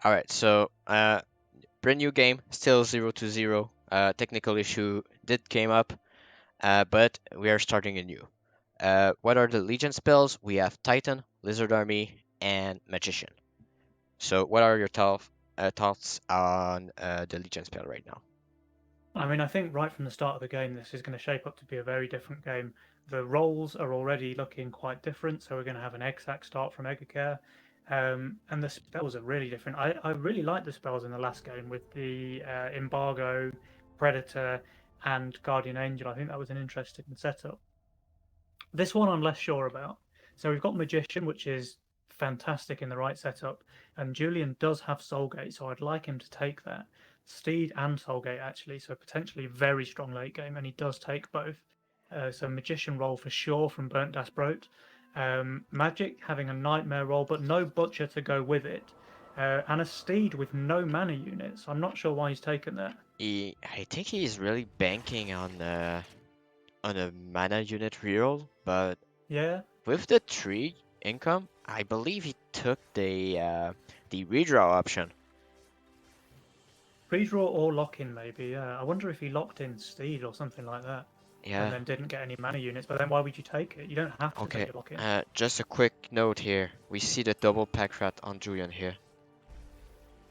All right, so brand new game, still 0-0. Technical issue did came up, but we are starting anew. What are the Legion spells? We have Titan, Lizard Army, and Magician. So, what are your thoughts on the Legion spell right now? I mean, I think right from the start of the game, this is going to shape up to be a very different game. The roles are already looking quite different, so we're going to have an exact start from Egekaer, and the spells are really different. I really like the spells in the last game with the Embargo, Predator, and Guardian Angel. I think that was an interesting setup. This one I'm less sure about. So we've got Magician, which is fantastic in the right setup, and Julian does have Soulgate, so I'd like him to take that. Steed and Soulgate actually, so potentially very strong late game, and he does take both. So Magician role for sure from BerntDasBROT. Magic having a Nightmare role, but no Butcher to go with it. And a Steed with no mana units. I'm not sure why he's taken that. I think he's really banking on a mana unit reroll, but Yeah, with the 3 income, I believe he took the redraw option. redraw or lock in maybe. Yeah, I wonder if he locked in Steed or something like that, and Yeah. then didn't get any mana units. But then why would you take it? You don't have to Okay. take a lock in. Just a quick note here. We see the double pack rat on Julian here.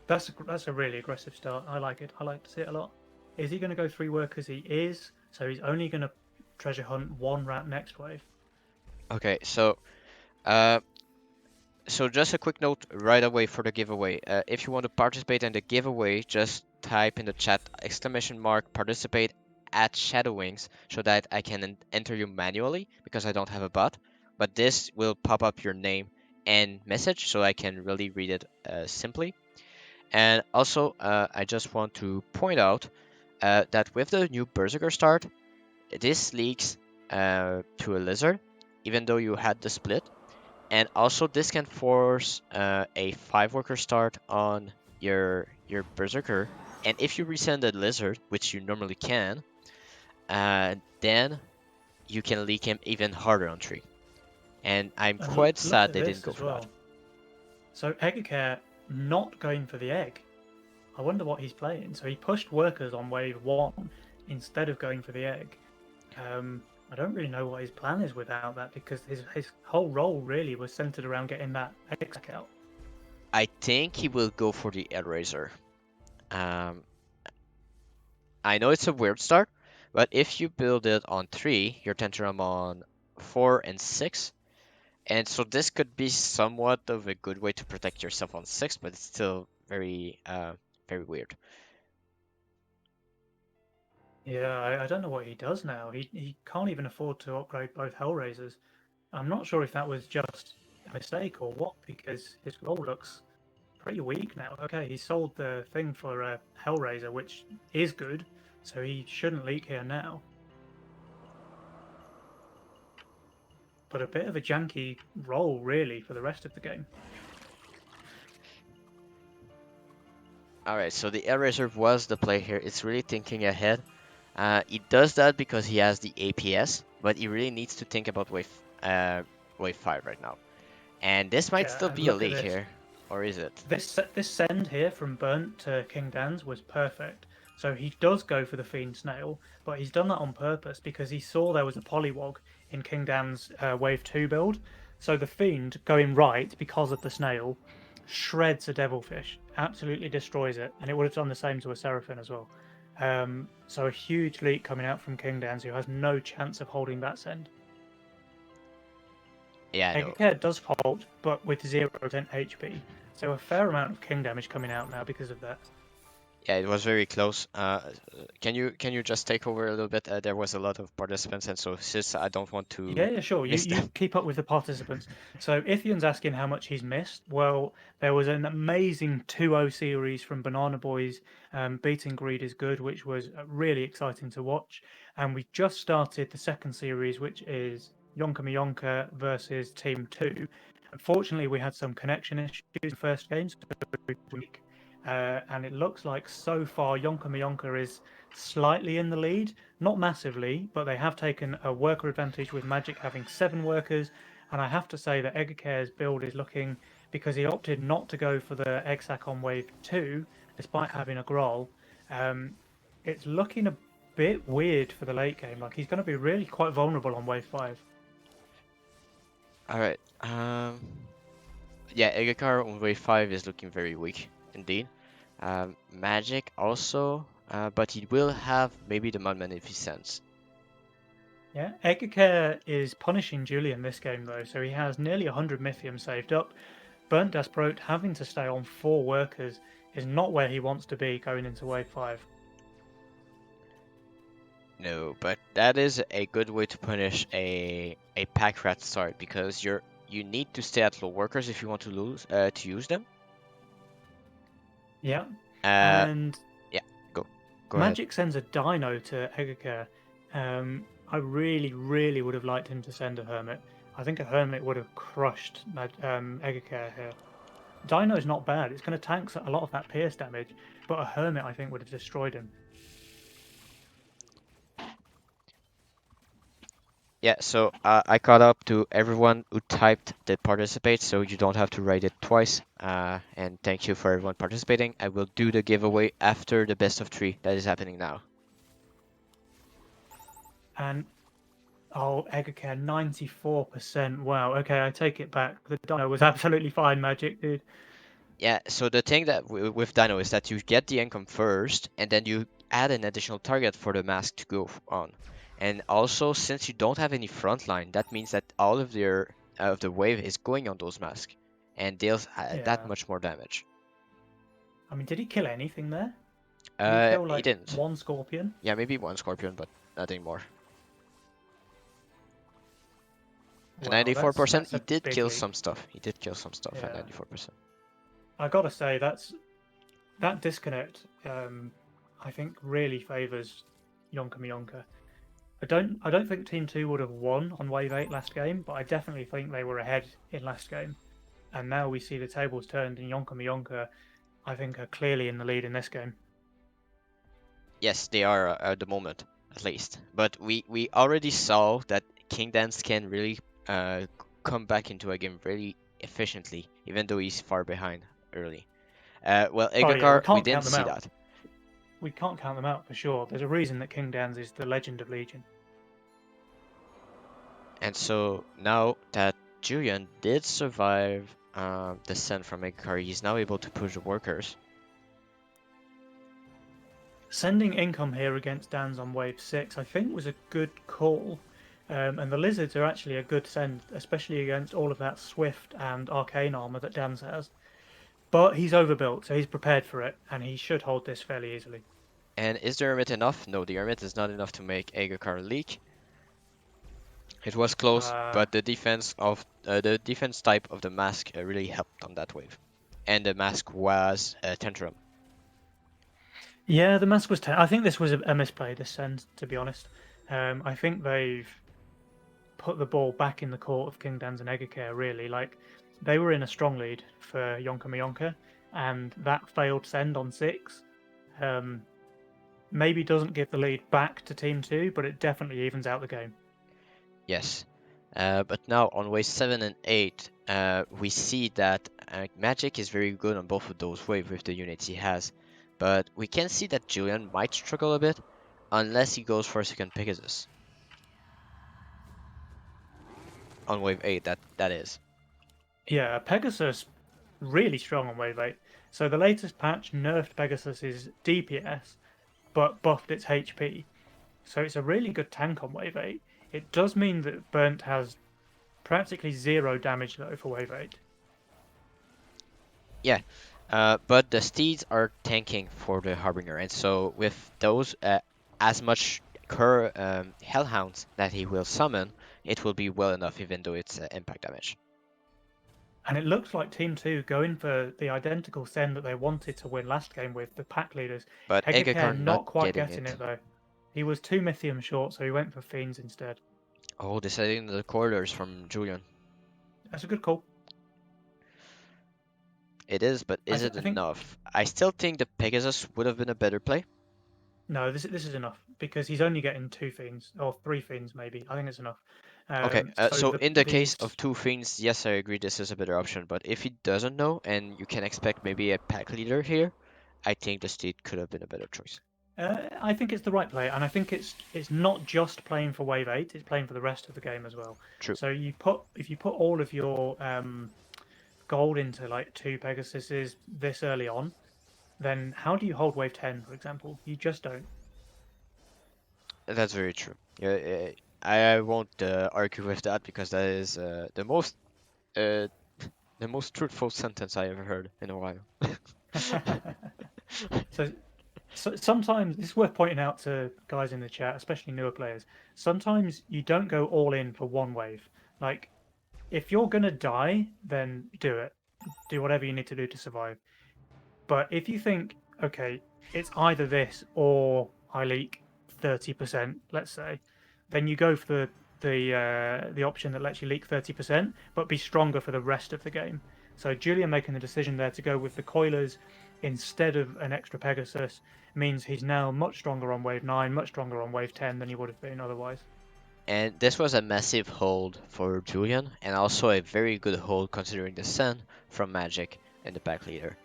That's a really aggressive start. I like it. I like to see it a lot. Is he going to go 3 workers? He is. So he's only going to treasure hunt 1 rat next wave. Okay, uh, so just a quick note right away for the giveaway. If you want to participate in the giveaway, just type in the chat exclamation mark participate at Shadowings so that I can enter you manually because I don't have a bot. But this will pop up your name and message so I can really read it simply. And also, I just want to point out that with the new Berserker start, this leaks to a lizard, even though you had the split. And also, this can force a 5 worker start on your Berserker. And if you resend the lizard, which you normally can, then you can leak him even harder on 3. And I'm And quite look sad at they didn't this go as for that. well. So Egekaer not going for the egg. I wonder what he's playing. So he pushed workers on wave 1 instead of going for the egg. I don't really know what his plan is without that because his whole role really was centered around getting that egg sack out. I think he will go for the Eraser. Um, I know it's a weird start, but if you build it on 3, your Tantrum on 4 and 6, and so this could be somewhat of a good way to protect yourself on 6, but it's still very weird. Yeah, I don't know what he does now. He can't even afford to upgrade both Hellraisers. I'm not sure if that was just a mistake or what, because his role looks pretty weak now. Okay, he sold the thing for a Hellraiser, which is good, so he shouldn't leak here now. But a bit of a janky role, really, for the rest of the game. Alright, so the Eraser was the play here. It's really thinking ahead. He does that because he has the APS, but he really needs to think about wave 5 right now. And this might Yeah, still and be a look at leak this. here, or is it? This send here from Burnt to Kingdanzz was perfect. So he does go for the Fiend Snail, but he's done that on purpose because he saw there was a Polywog in Kingdanzz Wave 2 build. So the Fiend going right because of the Snail shreds a Devilfish, absolutely destroys it, and it would have done the same to a Seraphim as well. So a huge leak coming out from Kingdanzz who has no chance of holding that send. Yeah, no. Egekaer does hold, but with 0% HP. So a fair amount of king damage coming out now because of that. Yeah, it was very close. Can you just take over a little bit? There was a lot of participants, and so since I don't want to Yeah, sure. You miss you them. keep up with the participants. So Ithian's asking how much he's missed. Well, there was an amazing 2-0 series from Banana Boys, beating Greed is Good, which was really exciting to watch. And we just started the second series, which is Yonka Mayonka versus Team 2. Unfortunately, we had some connection issues in the first game, so week. And it looks like so far Yonka Mayonka is slightly in the lead, not massively, but they have taken a worker advantage with Magic having 7 workers. And I have to say that Egekaer's build is looking because he opted not to go for the Exac on wave 2, despite having a Groll. Um, it's looking a bit weird for the late game. Like, he's going to be really quite vulnerable on wave 5. All right. Yeah, Egekaer on wave 5 is looking very weak indeed. Magic also, but he will have maybe the Mudman if he sends. Yeah, Egekaer is punishing Julian this game though, so he has nearly 100 Mythium saved up. BerntDasBROT having to stay on 4 workers is not where he wants to be going into wave 5. No, but that is a good way to punish a pack rat start because you need to stay at low workers if you want to use them. Yeah, Uh, and yeah, go go ahead. Magic sends a Dino to Egekaer. I really, really would have liked him to send a Hermit. I think a Hermit would have crushed Egekaer here. Dino is not bad. It's going to tank a lot of that pierce damage, but a Hermit I think would have destroyed him. Yeah, so I caught up to everyone who typed the participate, so you don't have to write it twice. And thank you for everyone participating. I will do the giveaway after the best of 3 that is happening now. And oh, Egekaer 94%. Wow. Okay, I take it back. The Dino was absolutely fine, Magic, dude. Yeah, so the thing that with Dino is that you get the income first, and then you add an additional target for the mask to go on. And also, since you don't have any frontline, that means that all of their of the wave is going on those masks, and deals that Yeah. much more damage. I mean, did he kill anything there? Did he kill He like didn't. one Scorpion? Yeah, maybe one Scorpion, but nothing more. At Wow, 94%, that's he a did big kill lead. some stuff. He did kill some stuff at Yeah. 94%. I gotta say that disconnect. I think really favours Yonka Mayonka. I don't think Team Two would have won on Wave 8 last game, but I definitely think they were ahead in last game. And now we see the tables turned, and Yonka Mayonka, I think, are clearly in the lead in this game. Yes, they are at the moment, at least. But we already saw that Kingdanzz can really come back into a game really efficiently, even though he's far behind early. Well, Oh yeah, we Egekaer, we can't didn't count them see out. that. We can't count them out for sure. There's a reason that Kingdanzz is the legend of Legion. And so now that Julian did survive the send from Egekaer, he's now able to push the workers. Sending income here against Dan's on wave 6, I think, was a good call. And the lizards are actually a good send, especially against all of that swift and arcane armor that Dan's has. But he's overbuilt, so he's prepared for it, and he should hold this fairly easily. And is the Hermit enough? No, the Hermit is not enough to make Egekaer leak. It was close, Uh, but the defense type of the mask really helped on that wave, and the mask was Tantrum. yeah, the mask was. I think this was a misplay. This send, to be honest. I think they've put the ball back in the court of Kingdanzz and Egekaer. Really, like they were in a strong lead for Yonka Mayonka, and that failed send on 6. Um, maybe doesn't give the lead back to Team 2, but it definitely evens out the game. Yes, but now on wave 7 and 8, we see that Magic is very good on both of those waves with the units he has, but we can see that Julian might struggle a bit unless he goes for a second Pegasus on wave 8. That is. Yeah, Pegasus really strong on Wave 8. So the latest patch nerfed Pegasus's DPS, but buffed its HP. So it's a really good tank on Wave 8. It does mean that Burnt has practically zero damage though for Wave 8. Yeah, but the steeds are tanking for the Harbinger, and so with those, as much Hellhounds that he will summon, it will be well enough, even though it's impact damage. And it looks like Team 2 going for the identical send that they wanted to win last game with the pack leaders. But Egekaer Egekar not not quite getting getting it. it though. He was 2 Mythium short, so he went for Fiends instead. Oh, deciding the corridors from Julian. That's a good call. It is, but is it I think enough? I still think the Pegasus would have been a better play. no, this is enough because he's only getting 2 Fiends or 3 Fiends maybe. I think it's enough. Okay, So so in the case these, of two things, yes, I agree this is a better option, but if he doesn't know and you can expect maybe a pack leader here, I think the Steed could have been a better choice. I think it's the right play, and I think it's not just playing for wave 8; it's playing for the rest of the game as well. True. So if you put all of your gold into like two Pegasuses this early on, then how do you hold wave 10, for example? You just don't. That's very true. Yeah, I won't argue with that because that is uh, the most truthful sentence I ever heard in a while. So sometimes it's worth pointing out to guys in the chat, especially newer players. Sometimes you don't go all in for one wave. Like if you're gonna die, then do it. Do whatever you need to do to survive. But if you think, okay, it's either this or I leak 30%, let's say, then you go for the option that lets you leak 30%, but be stronger for the rest of the game. So Julian making the decision there to go with the coilers instead of an extra Pegasus means he's now much stronger on wave 9, much stronger on wave 10 than he would have been otherwise. And this was a massive hold for Julian, and also a very good hold considering the send from Magic and the pack leader.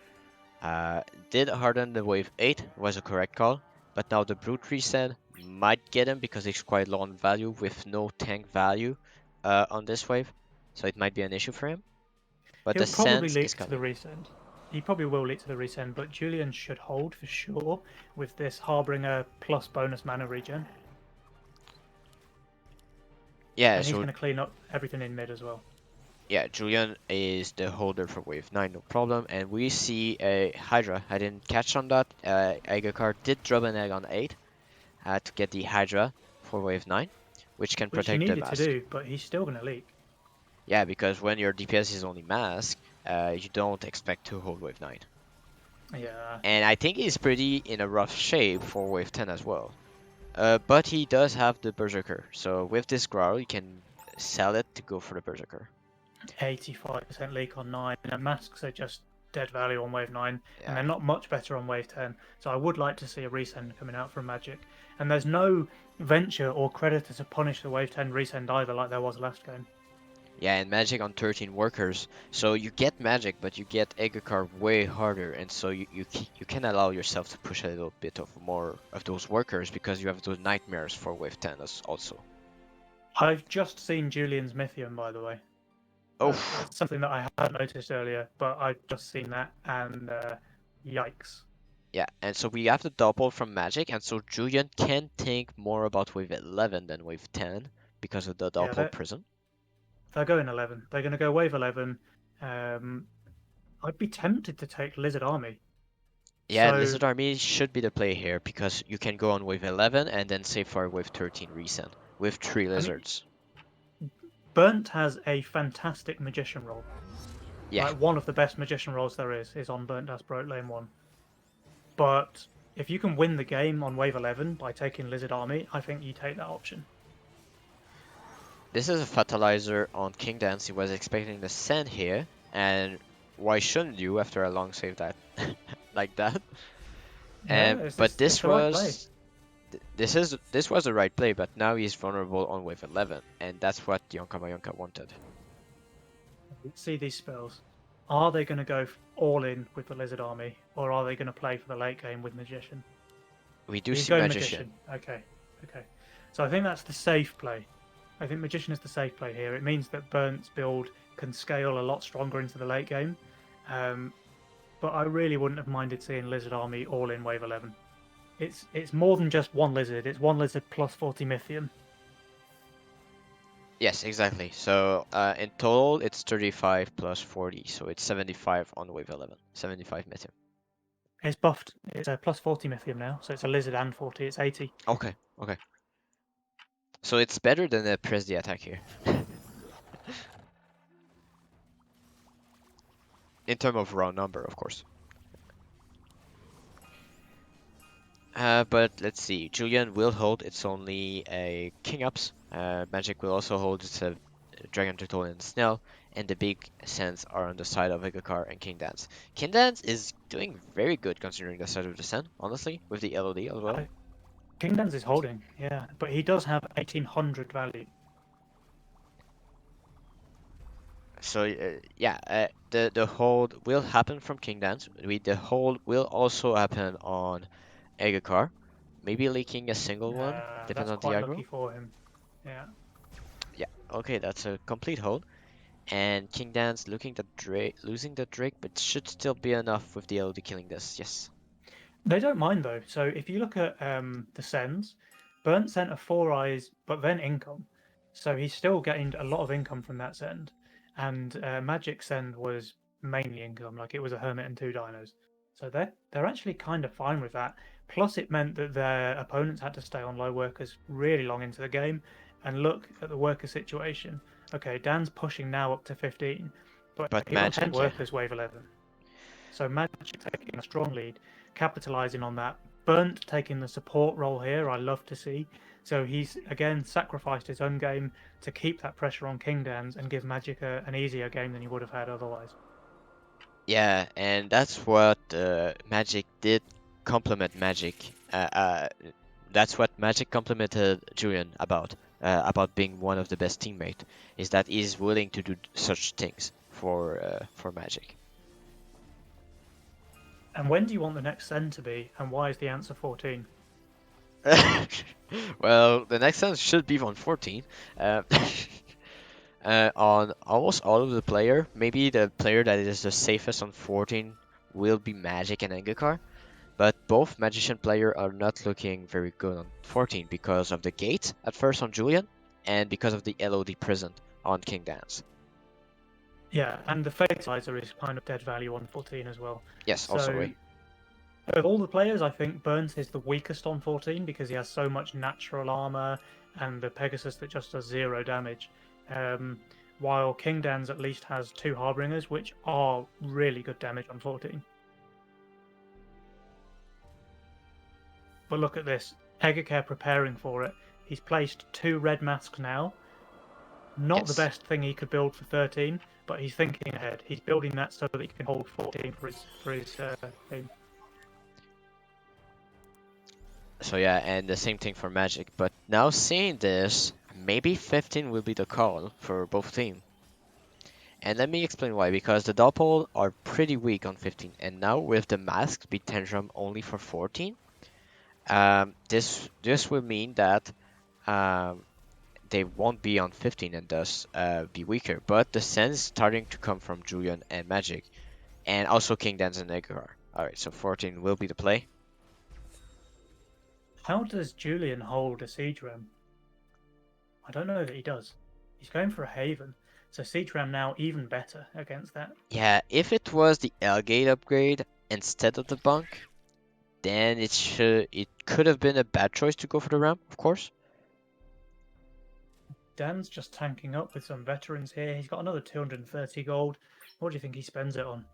Uh, did harden the wave 8 was a correct call, but now the brute reset might get him because it's quite low on value with no tank value on this wave, so it might be an issue for him. But the He'll probably sense is leak to the coming. resend. He probably will leak to the resend, but Julian should hold for sure with this Harbinger plus bonus mana regen. Yeah, And he's so going to clean up everything in mid as well. yeah, Julian is the holder for wave 9, no problem. And we see a Hydra. I didn't catch on that. Egekaer did drop an egg on 8 to get the Hydra for wave 9, which can Which he protect the needed to mask. do, but he's still going to leak. Yeah, because when your DPS is only mask, you don't expect to hold wave 9. Yeah. And I think he's pretty in a rough shape for wave 10 as well. But he does have the Berserker, so with this Growl, you can sell it to go for the Berserker. 85% leak on 9, and masks are just dead value on wave 9, and Yeah. they're not much better on wave 10. So I would like to see a resend coming out from Magic. And there's no venture or creditor to punish the wave 10 resend either, like there was last game. Yeah, and Magic on 13 workers. So you get Magic, but you get Egekaar way harder, and so you can allow yourself to push a little bit of more of those workers because you have those nightmares for wave 10 also. I've just seen Julian's Mythium, by the way. Oh, It's something that I hadn't noticed earlier, but I've just seen that, and yikes. yeah, and so we have the double from Magic, and so Julian can think more about wave 11 than wave 10 because of the Yeah, double prison. they're going 11. They're going to go wave 11. Um, I'd be tempted to take Lizard Army. Yeah, So, Lizard Army should be the play here because you can go on wave 11 and then save for wave 13 resend with 3 I mean, lizards. Burnt has a fantastic magician role. Yeah, Like, one of the best magician roles there is on BerntDasBROT lane 1. But if you can win the game on wave 11 by taking Lizard Army, I think you take that option. this is a fertilizer on Kingdanzz. He was expecting the sand here, and why shouldn't you after a long save that like that? Yeah, But it's the right play. this was the right play, but now he's vulnerable on wave 11, and that's what Yonka Mayonka wanted. See these spells. Are they going to go all in with the Lizard Army, or are they going to play for the late game with Magician? We do He's see going Magician. Magician. Okay, okay. So I think that's the safe play. I think Magician is the safe play here. It means that Burnt's build can scale a lot stronger into the late game. Um, but I really wouldn't have minded seeing Lizard Army all in Wave 11. It's more than just one lizard. It's one lizard plus 40 Mythium. Yes, exactly. So in total, it's 35 plus 40, so it's 75 on wave 11. 75 Mythium. It's buffed. It's a plus 40 Mythium now, so it's a lizard and 40. It's 80. Okay, okay. So it's better than a press the attack here. In terms of raw number, of course. But let's see. Julian will hold. It's only a King Ups. Magic will also hold. It's a Dragon Turtle and Snail. And the big sends are on the side of Egekaar and Kingdanzz. Kingdanzz is doing very good considering the side of the send, honestly, with the LOD as well. Uh, Kingdan's is holding, yeah, but he does have 1800 value. So yeah, the hold will happen from Kingdanzz. The hold will also happen on Egekaer. Maybe leaking a single one, depends That's on the quite lucky aggro. for him. Yeah. Yeah, okay, that's a complete hold. And Kingdanzz losing the Drake, but should still be enough with the LOD killing this. Yes. They don't mind though. So if you look at the sends, Burnt sent a four eyes, but then income. So he's still getting a lot of income from that send. And Magic send was mainly income, like it was a hermit and two dinos. So they're actually kind of fine with that. Plus, it meant that their opponents had to stay on low workers really long into the game. And look at the worker situation. Okay, Dan's pushing now up to 15, but But he's on 10 Magic, yeah. workers wave 11. So Magic taking a strong lead, capitalising on that. Burnt taking the support role here, I love to see. So he's again sacrificed his own game to keep that pressure on Kingdanzz and give Magic an easier game than he would have had otherwise. Yeah, and that's what Magic did compliment Magic. That's what Magic complimented Julian about being one of the best teammate, is that he's willing to do such things for Magic. And when do you want the next send to be, and why is the answer 14? Well, the next one should be on 14. Uh, on almost all of the player, maybe the player that is the safest on 14 will be Magic and Engekar. But both Magician player are not looking very good on 14 because of the gate at first on Julian and because of the LOD present on Kingdanzz. Yeah, and the Fatalizer is kind of dead value on 14 as well. Yes, also So way. of all the players, I think Burns is the weakest on 14 because he has so much natural armor and the Pegasus that just does zero damage. Um, while Kingdanzz at least has two Harbingers, which are really good damage on 14. But look at this. Egekaer preparing for it. He's placed two red masks now. Not the Yes. best thing he could build for 13, but he's thinking ahead. He's building that so that he can hold 14 for his team. So yeah, and the same thing for Magic. But now seeing this, maybe 15 will be the call for both team. And let me explain why. Because the Doppel are pretty weak on 15, and now with the masks be Tantrum only for 14, this will mean that um, they won't be on 15 and thus be weaker. But the sense starting to come from Julian and Magic, and also Kingdanzz and Egekaer. Alright, so 14 will be the play. How does Julian hold a siege ram? I don't know that he does. He's going for a Haven, so siege ram now even better against that. Yeah, if it was the L-Gate upgrade instead of the bunk, then it could have been a bad choice to go for the ramp, of course. Dan's just tanking up with some veterans here. He's got another 230 gold. What do you think he spends it on?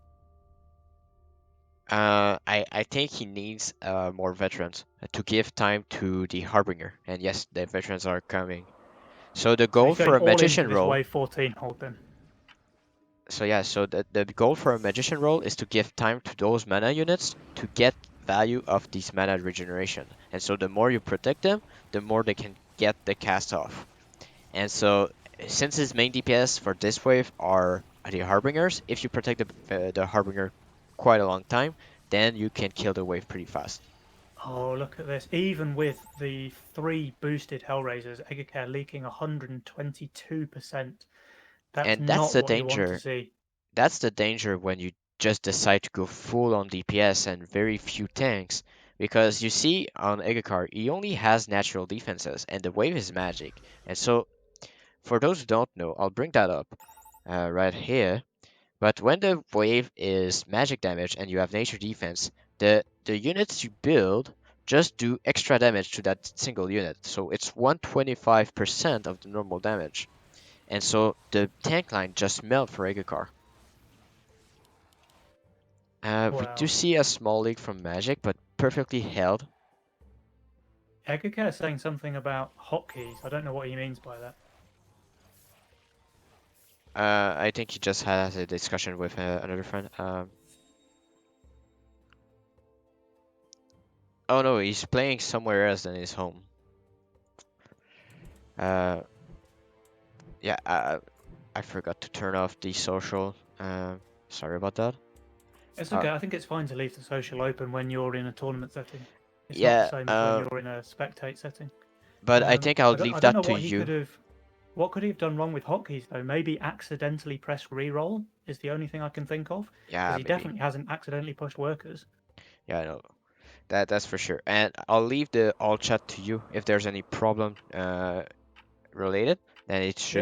I think he needs more veterans to give time to the Harbinger. And yes, the veterans are coming. So the So goal he's for going a all into magician this role. wave 14 hold then. So yeah, so the goal for a magician role is to give time to those mana units to get value of these mana regeneration. And so the more you protect them, the more they can get the cast off. And so since his main DPS for this wave are the Harbingers, if you protect the Harbinger quite a long time, then you can kill the wave pretty fast. Oh, look at this. Even with the three boosted Hellraisers, Egekaer leaking 122%. That's And that's not the what you want to danger. see. That's the danger when you just decide to go full on DPS and very few tanks. Because you see on Egekar, he only has natural defenses, and the wave is magic. And so, for those who don't know, I'll bring that up right here. But when the wave is magic damage and you have nature defense, the units you build just do extra damage to that single unit. So it's 125% of the normal damage. And so the tank line just melt for Egekar. We do Wow. see a small leak from Magic, but perfectly held. Egekaer saying something about hotkeys. I don't know what he means by that. I think he just has a discussion with another friend. Oh no, he's playing somewhere else than his home. Uh, yeah, I forgot to turn off the social. Sorry about that. It's Uh, okay. I think it's fine to leave the social open when you're in a tournament setting. It's not the yeah, same as when you're in a spectate setting. but I think I'll I leave don't that know to what he could you. have. What could he have done wrong with hotkeys though? Maybe accidentally press reroll is the only thing I can think of because Yeah, he maybe. definitely hasn't accidentally pushed workers. Yeah, I know. That's for sure. And I'll leave the all chat to you if there's any problem related. Then Yeah, sure.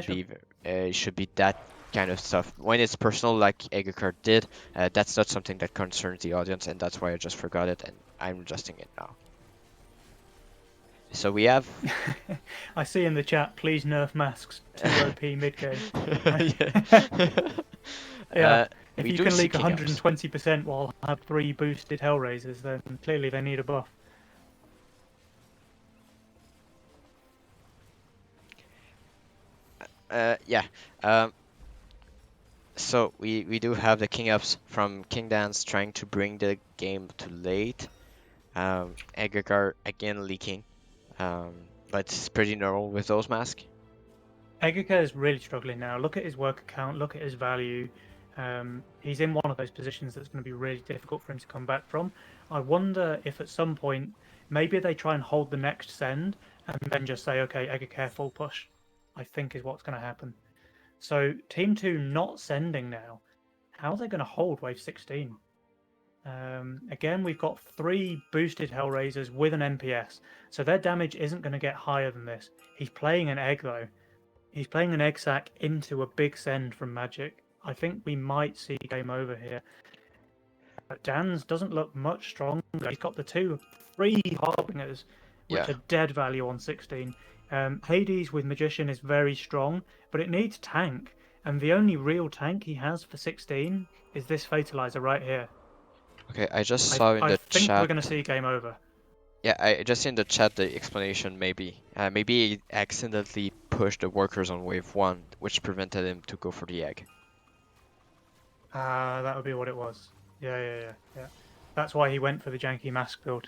it should be that kind of stuff. When it's personal, like Egekaer did, that's not something that concerns the audience, and that's why I just forgot it, and I'm adjusting it now. So we have. I see in the chat, please nerf masks. Too OP mid game. Yeah. Yeah, if We you do can see leak king ups. 120% while have 3 boosted Hellraisers, then clearly they need a buff. Yeah. Um, so we do have the king ups from Kingdanzz trying to bring the game to late. Egekaer again leaking. But it's pretty normal with those masks. Egekaer is really struggling now. Look at his work account, look at his value. He's in one of those positions that's going to be really difficult for him to come back from. I wonder if at some point maybe they try and hold the next send and then just say, okay, Egekaer full push. I think is what's going to happen. So Team 2 not sending now. How are they going to hold Wave 16? Again, we've got 3 boosted Hellraisers with an NPS, so their damage isn't going to get higher than this. He's playing an egg though. He's playing an egg sack into a big send from Magic. I think we might see game over here. Dan's doesn't look much stronger. He's got the 3 Harbingers, which Yeah. are dead value on 16. Hades with Magician is very strong, but it needs tank. And the only real tank he has for 16 is this Fatalizer right here. Okay, I just I, saw in I the think we're chat. going to see game over. Yeah, I just in the chat the explanation maybe. Maybe he accidentally pushed the workers on wave one, which prevented him to go for the egg. Ah, that would be what it was. Yeah. That's why he went for the janky mask build.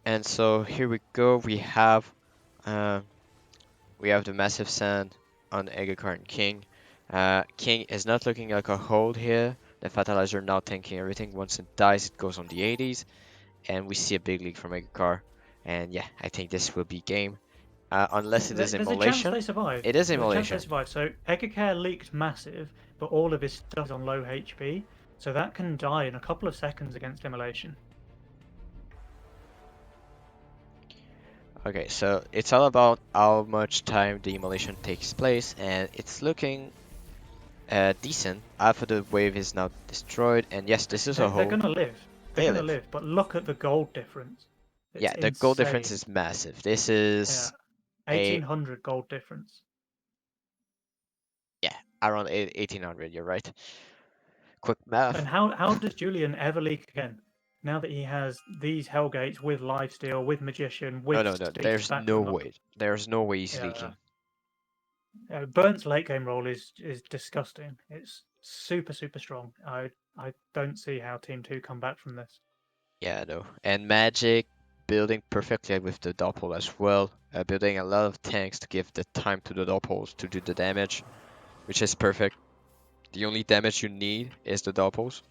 And so here we go. Uh, we have the massive sand on Egekaer and King. King is not looking like a hold here. The Fatalizer now tanking everything. Once it dies, it goes on the 80s. And we see a big leak from Egekaer. And yeah, I think this will be game. Unless it is There's a chance immolation. they survive. It is There's a chance they immolation. survive. So Egekaer leaked massive, but all of his stuff is on low HP, so that can die in a couple of seconds against immolation. Okay, so it's all about how much time the immolation takes place, and it's looking decent. Half of the wave is now destroyed, and yes, this is a They're hold. gonna live. They're They gonna live. live, but look at the gold difference. It's Yeah, the goal difference insane. is massive. This Yeah, is a 1800 gold difference. yeah around 1800. You're right. Quick And math. how does Julian ever leak again? Now that he has these Hellgates with Lifesteal, with Magician, No, with no, no. Speed to There's back no them up. way. There's no way he's Yeah, leaking. Burnt's late game role is disgusting. It's super strong. I don't see how Team Two come back from this. Yeah, no. And Magic building perfectly with the doppel as well. Building a lot of tanks to give the time to the doppels to do the damage, which is perfect. The only damage you need is the doppels.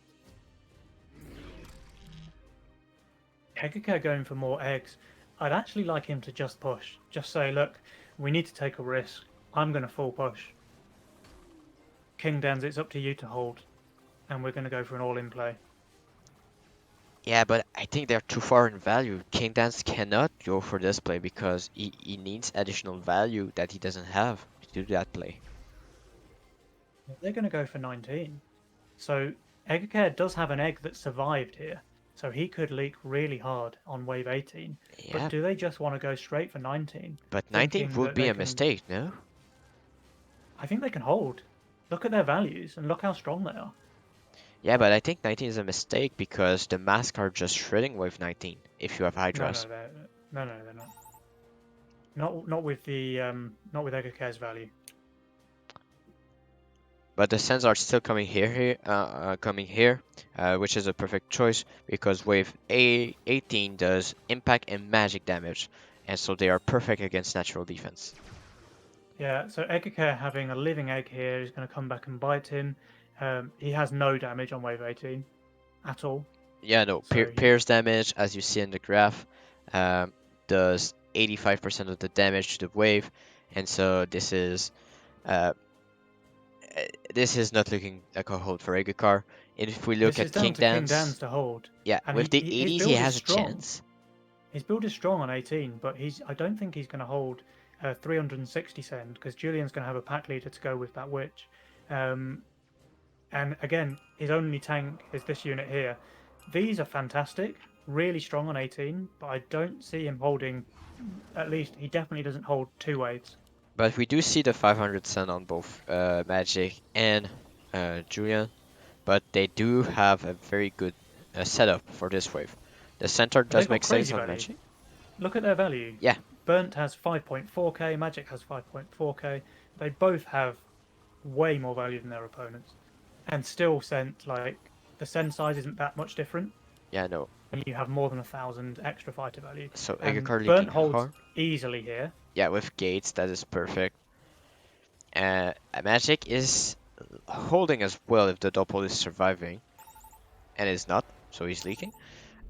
Egekaer going for more eggs. I'd actually like him to just push. Just say, look, we need to take a risk. I'm going to full push. Kingdanzz, it's up to you to hold, and we're going to go for an all-in play. Yeah, but I think they're too far in value. Kingdanzz cannot go for this play because he needs additional value that he doesn't have to do that play. They're going to go for 19. So Egekaer does have an egg that survived here, so he could leak really hard on wave 18. But Yeah, do they just want to go straight for 19, but 19 thinking would that be they a can? mistake, no? I think they can hold. Look at their values and look how strong they are. Yeah, but I think 19 is a mistake because the masks are just shredding with 19 if you have No, Hydras. no, they're not. Not with the not with Egekaer's value. But the Sens are still coming here, which is a perfect choice because wave 18 does impact and magic damage, and so they are perfect against natural defense. Yeah, so Egekaer having a living egg here is going to come back and bite him. He has no damage on wave 18 at all. Yeah, no, So he, pierce damage, as you see in the graph, um, does 85% of the damage to the wave, and so uh, this is not looking like a hold for Egekar. And if we look this is at down to Kingdanzz, Kingdanzz to hold. yeah, And with the his 80s he build is has a strong. chance. His build is strong on 18, but I don't think he's going to hold 360 send because Julian's going to have a pack leader to go with that witch. Um, and again, his only tank is this unit here. These are fantastic, really strong on 18, but I don't see him holding. At least he definitely doesn't hold two waves. But we do see the 500 Sun on both Magic and Julian, but they do have a very good setup for this wave. The center But they've does got make sense crazy on value. Magic. Look at their value. Yeah, Burnt has 5.4k, Magic has 5.4k. They both have way more value than their opponents, and still sent like the send size isn't that much different, yeah, no. and you have more than 1,000 extra fighter value. So And Egekar Burnt leaking holds hard. easily here. Yeah, with gates, that is perfect. Magic is holding as well if the doppel is surviving, and is not, so he's leaking.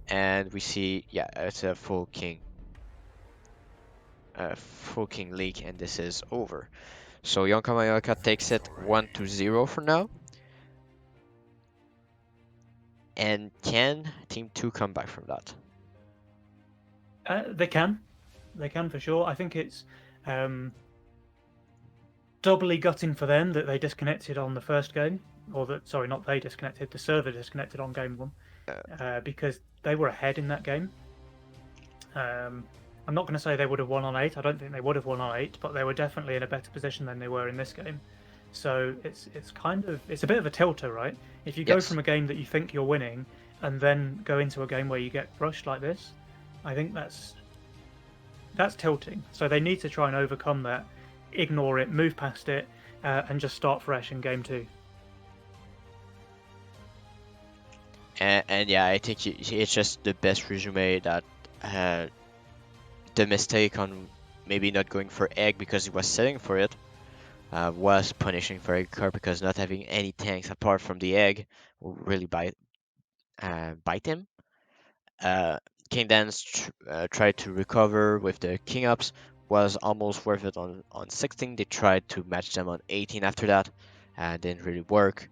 And we see, yeah, it's a full king leak, and this is over. So Yonka Mayonka takes it 1-0 for now. And can Team 2 come back from that? They can, they can for sure. I think it's um, doubly gutting for them that they disconnected on the first game, or that sorry, not they disconnected, the server disconnected on game one, Uh, because they were ahead in that game. Um, I'm not going to say they would have won on 8. I don't think they would have won on 8, but they were definitely in a better position than they were in this game. So it's kind of it's a bit of a tilter, right? If you go yes. from a game that you think you're winning and then go into a game where you get brushed like this, I think that's tilting. So they need to try and overcome that, ignore it, move past it, and just start fresh in game two. And yeah, I think it's just the best resume that uh, the mistake on maybe not going for egg because he was setting for it was punishing for Egg because not having any tanks apart from the egg will really bite him. Uh, Kingdanzz tried to recover with the king ups, was almost worth it on 16. They tried to match them on 18 after that, didn't really work.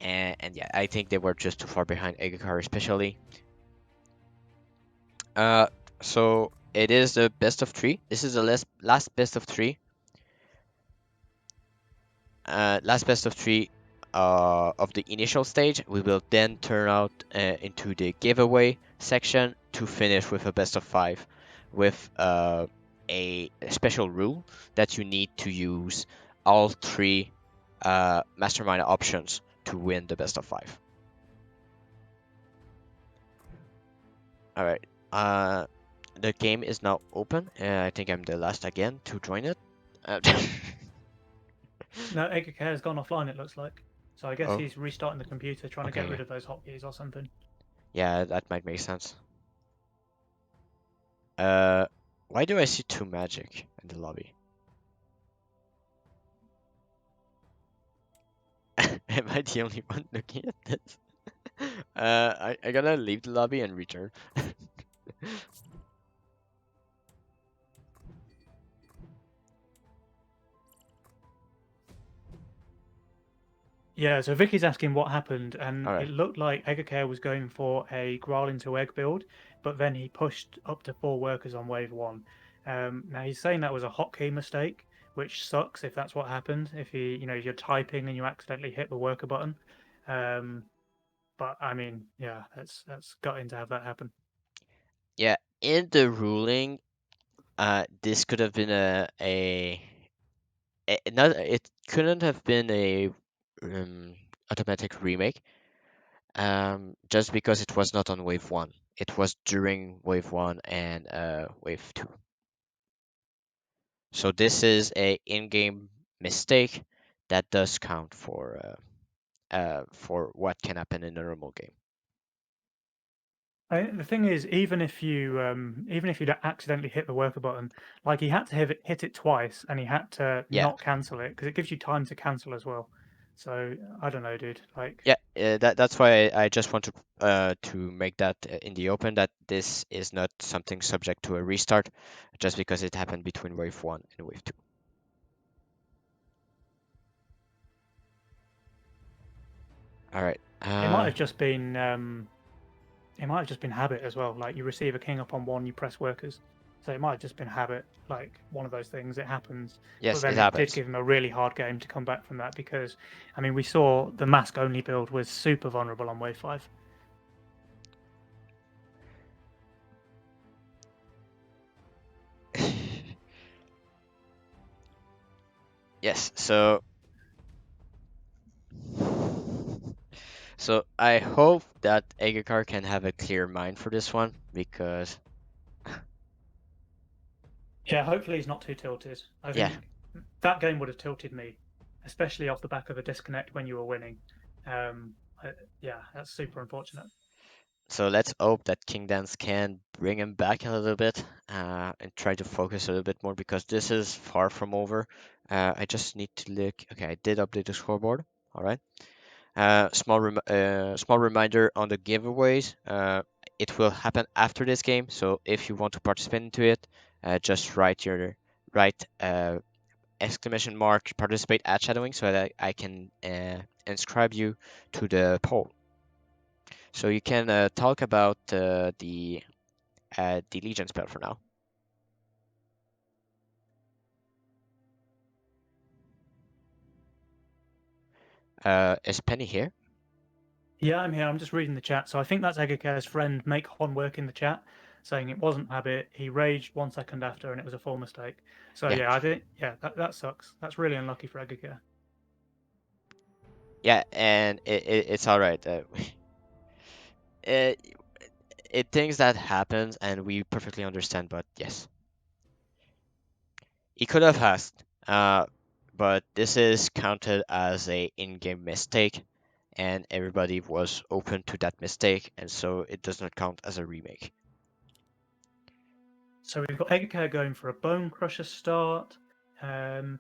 And yeah, I think they were just too far behind Egekar especially. Uh, so it is the best of three. This is the last best of three. Last best of three of the initial stage. We will then turn out into the giveaway section to finish with a best of five with a special rule that you need to use all three mastermind options to win the best of five. All right. Uh, the game is now open, and I think I'm the last again to join it. Uh, No, Edgar has gone offline. It looks like. So I guess oh, he's restarting the computer, trying to okay, get yeah, rid of those hotkeys or something. yeah, that might make sense. Uh, why do I see two magic in the lobby? Am I the only one looking at this? I gotta leave the lobby and return. Yeah, so Vicky's asking what happened, and All it right. looked like Egekaer was going for a Graal into Egg build, but then he pushed up to 4 workers on wave one. Now he's saying that was a hotkey mistake, which sucks if that's what happened. If if you're typing and you accidentally hit the worker button. Um, but I mean, yeah, that's gutting to have that happen. Yeah, in the ruling, this could have been not it couldn't have been a um, automatic remake. Just because it was not on wave one. It was during wave one and wave two. So this is a in-game mistake that does count for what can happen in a normal game. The thing is, even if you don't accidentally hit the worker button, like he had to hit it twice, and he had to Yeah, not cancel it because it gives you time to cancel as well. So I don't know, dude. Like, yeah. That's why I just want to make that in the open that this is not something subject to a restart, just because it happened between wave one and wave two. All right. it might have just been it might have just been habit as well. Like you receive a king up on one, you press workers. So it might have just been habit, like one of those things. It happens, but Yes, it then it did happens. give him a really hard game to come back from that because, I mean, we saw the mask only build was super vulnerable on wave five. Yes. So I hope that Egekaer can have a clear mind for this one because Yeah, hopefully he's not too tilted. I yeah. think that game would have tilted me, especially off the back of a disconnect when you were winning. Um, yeah, that's super unfortunate. So let's hope that Kingdanzz can bring him back a little bit and try to focus a little bit more because this is far from over. I just need to look. Okay, I did update the scoreboard. All right. Small reminder on the giveaways. It will happen after this game. So if you want to participate into it, just write exclamation mark participate at Shadowing so that I can inscribe you to the poll. So you can talk about the Legion spell for now. Is Penny here? Yeah, I'm here. I'm just reading the chat. So I think that's Egekaer's friend Make Hon work in the chat, saying it wasn't habit. He raged 1 second after, and it was a full mistake. So Yeah, yeah, I think yeah, that sucks. That's really unlucky for Egekaer. yeah, and it's all right. It, it things that happens, and we perfectly understand. But yes, he could have asked. But this is counted as a in-game mistake, and everybody was open to that mistake, and so it does not count as a remake. So we've got Egekaer going for a Bone Crusher start. Um,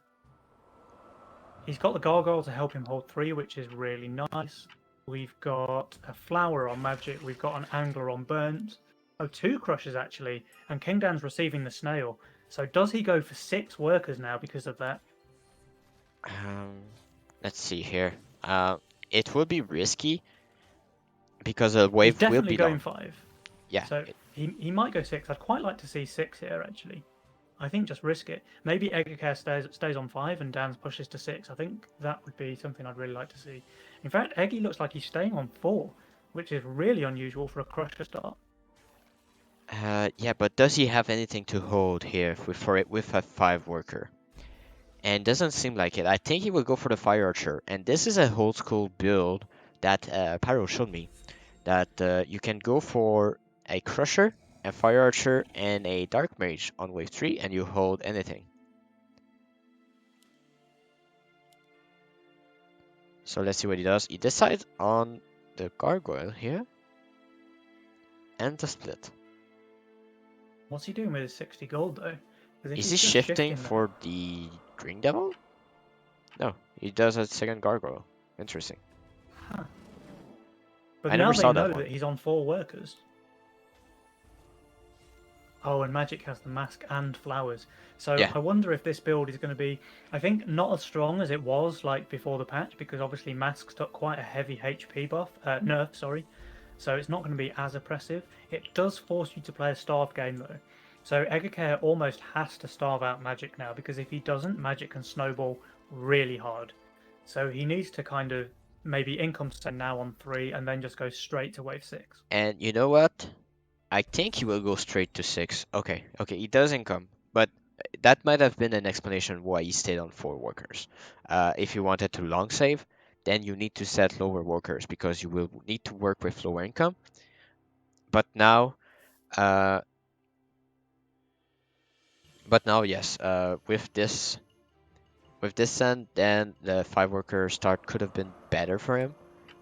he's got the Gargoyle to help him hold three, which is really nice. We've got a Flower on Magic. We've got an Angler on Burnt. Oh, two Crushers actually, and Kingdan's receiving the Snail. So does he go for 6 workers now because of that? Um, let's see here. It will be risky because a He's wave will definitely be going long. 5. Yeah, So he might go 6. I'd quite like to see 6 here, actually. I think just risk it. Maybe Egekaer stays on 5 and Dan's pushes to 6. I think that would be something I'd really like to see. In fact, Eggy looks like he's staying on 4, which is really unusual for a Crusher start. yeah, but does he have anything to hold here for it with a 5 worker? And doesn't seem like it. I think he will go for the Fire Archer, and this is a old school build that Pyro showed me. That you can go for a Crusher, a Fire Archer, and a Dark Mage on wave 3, and you hold anything. So let's see what he does. He decides on the Gargoyle here, and the Split. What's he doing with his 60 gold, though? Because if Is he's he just shifting shifting there. for the Green Devil? No, he does a second Gargoyle. Interesting. Huh. But I now never they saw that know one. that he's on 4 workers. Oh, and Magic has the mask and flowers. So Yeah. I wonder if this build is going to be, I think, not as strong as it was like before the patch, because obviously masks took quite a heavy HP buff, nerf, sorry. So it's not going to be as oppressive. It does force you to play a starved game though. So Egekaer almost has to starve out Magic now, because if he doesn't, Magic can snowball really hard. So he needs to kind of maybe income send now on 3 and then just go straight to wave 6. And you know what? I think he will go straight to 6. Okay, okay, he does income, but that might have been an explanation why he stayed on 4 workers. If you wanted to long save, then you need to set lower workers because you will need to work with lower income. But now, uh, yes, with this send, then the 5 worker start could have been better for him,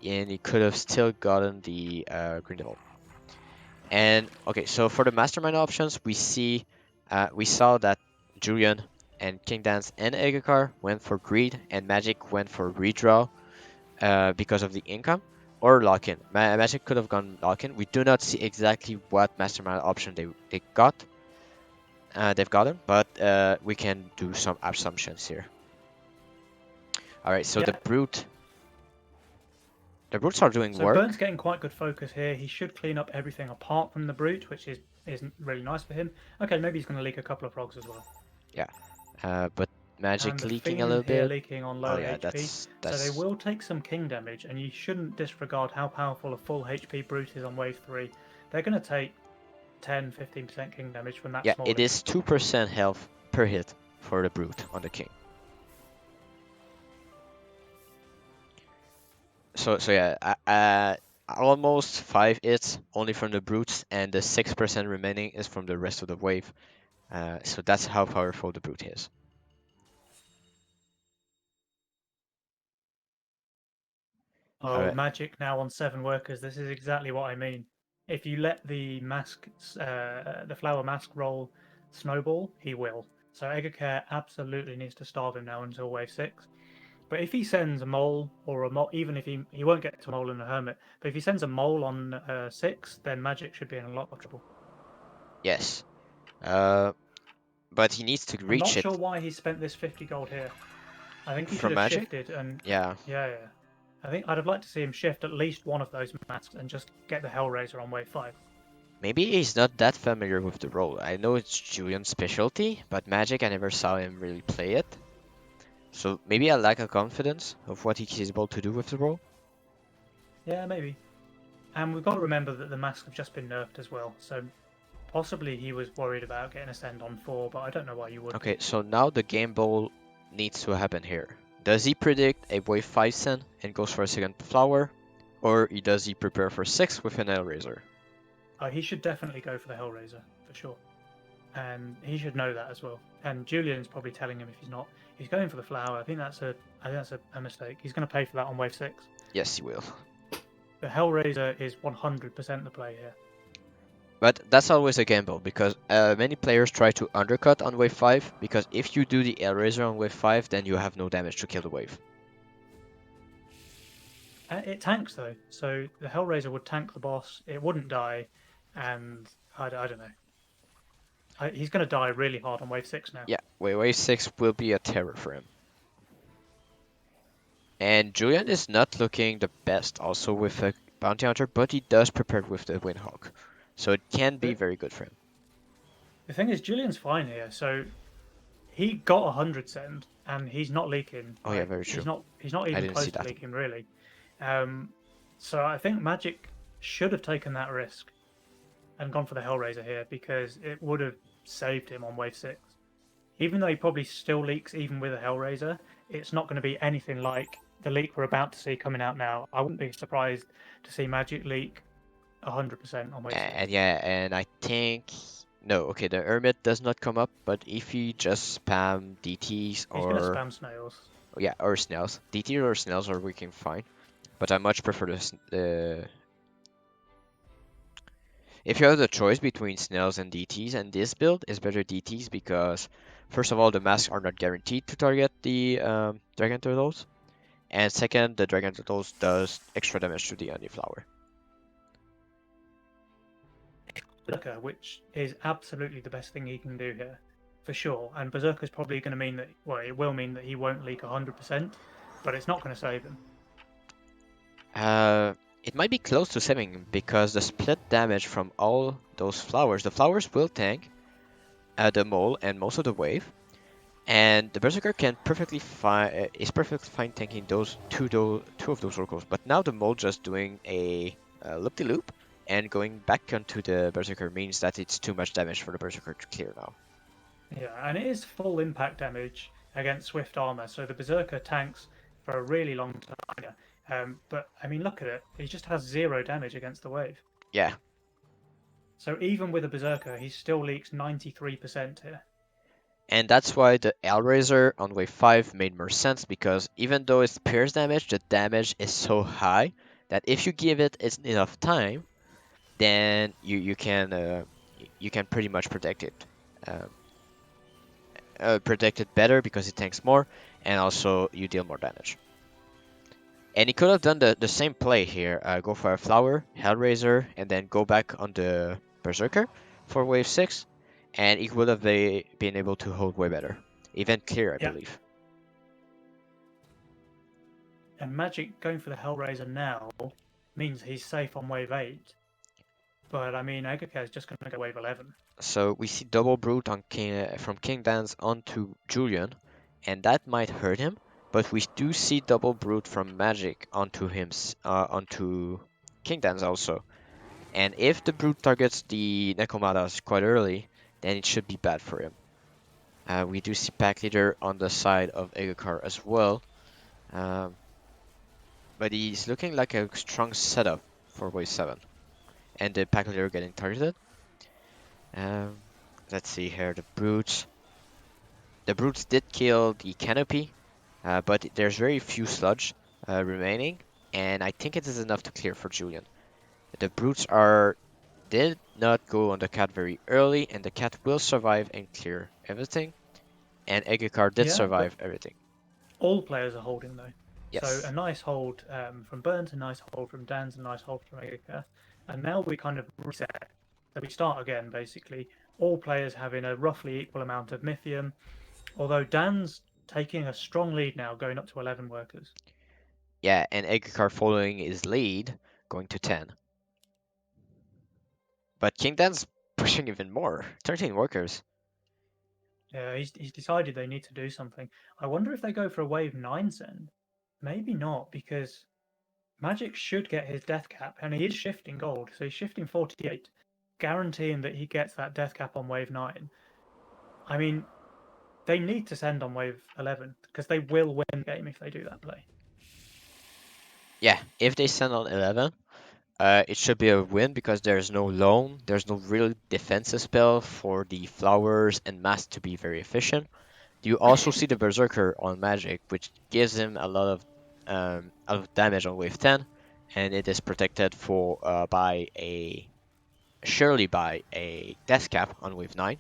and he could have still gotten the Green Devil. And okay, so for the mastermind options, we saw that Julian and Kingdanzz and Egekaer went for greed, and Magic went for redraw because of the income or lock-in. Magic could have gone lock-in. We do not see exactly what mastermind option they got. They've gotten, but we can do some assumptions here. All right, so Yeah. the brutes are doing So Bernt's work. getting quite good focus here. He should clean up everything apart from the brute, which isn't really nice for him. Okay, maybe he's going to leak a couple of frogs as well. Yeah, but And Magic the leaking a fiend little here bit. leaking on Oh low yeah, HP, so they that's will take some king damage, and you shouldn't disregard how powerful a full HP brute is on wave 3. They're going to take 10-15% king damage from that yeah. small It is income. 2% health per hit for the brute on the king. So yeah, almost 5 hits only from the brutes, and the 6% remaining is from the rest of the wave. So that's how powerful the brute is. All Oh, right. magic now on 7 workers. This is exactly what I mean. If you let the flower mask roll snowball, he will. So Egekaer absolutely needs to starve him now until wave 6. But if he sends a mole or a mole, even if he won't get to a mole and a hermit, but if he sends a mole on 6, then magic should be in a lot of trouble. Yes. Uh, but he needs to I'm reach not it sure why he spent this 50 gold here. I think he should from have Magic. shifted and Yeah. yeah. I think I'd have liked to see him shift at least one of those masks and just get the Hellraiser on wave 5. Maybe he's not that familiar with the role. I know it's Julian's specialty, but Magic, I never saw him really play it. So maybe I lack a confidence of what he's able to do with the role. Yeah, maybe. And we've got to remember that the masks have just been nerfed as well, so possibly he was worried about getting a send on 4, but I don't know why you would be. Okay, so now the game ball needs to happen here. Does he predict a wave 5 send and goes for a second flower? Or does he prepare for 6 with an Hellraiser? He should definitely go for the Hellraiser, for sure. And he should know that as well. And Julian's probably telling him if he's not. He's going for the flower. I think that's a mistake. He's going to pay for that on wave 6. Yes, he will. The Hellraiser is 100% the play here. But that's always a gamble because many players try to undercut on wave 5 because if you do the Hellraiser on wave 5, then you have no damage to kill the wave. It tanks though, so the Hellraiser would tank the boss. It wouldn't die, and I don't know. He's going to die really hard on wave 6 now. Yeah, wave 6 will be a terror for him. And Julian is not looking the best also with a bounty hunter, but he does prepare with the Windhawk. So it can be The, very good for him. the thing is, Julian's fine here. So he got 100 send, and he's not leaking. Oh yeah, Like very true. he's not I even didn't see close to that. leaking really. Um, so I think Magic should have taken that risk and gone for the Hellraiser here because it would have saved him on wave 6. Even though he probably still leaks even with a Hellraiser, it's not going to be anything like the leak we're about to see coming out now. I wouldn't be surprised to see Magic leak 100% on wave 6. And yeah, and I think no, okay, the Hermit does not come up, but if he just spam DTs He's going to or spam snails. yeah, or snails, DT or snails are working fine. But I much prefer the if you have the choice between snails and DTs, and this build is better DTs because first of all the masks are not guaranteed to target the dragon turtles, and second the dragon turtles does extra damage to the enemy flower. Berserker, which is absolutely the best thing he can do here, for sure. And Berserker's probably going to mean that, well, it will mean that he won't leak 100%, but it's not going to save him. Uh, it might be close to saving because the split damage from all those flowers, the flowers will tank the mole and most of the wave, and the berserker can perfectly fine is perfectly fine tanking two of those oracles. But now the mole just doing a loop-de-loop and going back onto the berserker means that it's too much damage for the berserker to clear now. Yeah, and it is full impact damage against Swift armor, so the Berserker tanks for a really long time. Yeah. But I mean, look at it. He just has 0 damage against the wave. Yeah, So even with a Berserker, he still leaks 93% here. and that's why the Hellraiser on wave 5 made more sense because even though it's pierce damage, the damage is so high that if you give it enough time, then you can pretty much um, protect it better because it tanks more, and also you deal more damage. And he could have done the same play here. Go for a Flower, Hellraiser, and then go back on the Berserker for wave 6. And he would have been able to hold way better. Event clear, I Yeah. believe. And Magic going for the Hellraiser now means he's safe on wave 8. But I mean, Egekaer is just going to go wave 11. So we see double Brute on from Kingdanzz onto Julian, and that might hurt him. But we do see double Brute from Magic onto Kingdanzz also. And if the Brute targets the Nekomadas quite early, then it should be bad for him. We do see Pack Leader on the side of Egekaer as well. Um, but he's looking like a strong setup for wave 7. And the Pack Leader getting targeted. Um, let's see here, the Brutes. The Brutes did kill the Canopy, but there's very few sludge remaining. And I think it is enough to clear for Julian. The Brutes did not go on the cat very early, and the cat will survive and clear everything. And Egekaer did Yeah, but survive everything. all players are holding though. So a Yes. nice hold from Burnt, a nice hold from Dan's, a nice hold from Egekaer. And now we kind of reset. So we start again, basically. All players having a roughly equal amount of Mythium, although Dan's taking a strong lead now, going up to 11 workers. Yeah, and Egekaer following his lead, going to 10. But Kingdan's pushing even more, 13 workers. Yeah, he's decided they need to do something. I wonder if they go for a wave 9 send. Maybe not, because Magic should get his death cap, and he is shifting gold, so he's shifting 48, guaranteeing that he gets that death cap on wave 9. I mean, they need to send on wave 11, because they will win the game if they do that play. Yeah, if they send on 11, it should be a win because there's no loan, there's no real defensive spell for the flowers and mask to be very efficient. You also see the Berserker on Magic, which gives him a lot of damage on wave 10, and it is protected for by a surely by a death cap on wave 9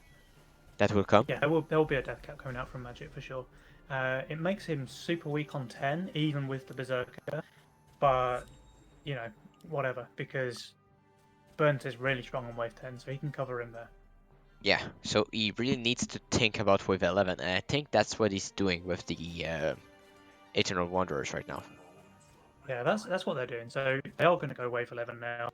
that will come. Yeah, there will be a death cap coming out from Magic for sure. It makes him super weak on 10, even with the Berserker, but, you know, whatever, because Burnt is really strong on wave 10, so he can cover him there. Yeah, so he really needs to think about wave 11, and I think that's what he's doing with the Eternal Wanderers right now. Yeah, that's what they're doing. So they are going to go wave 11 now,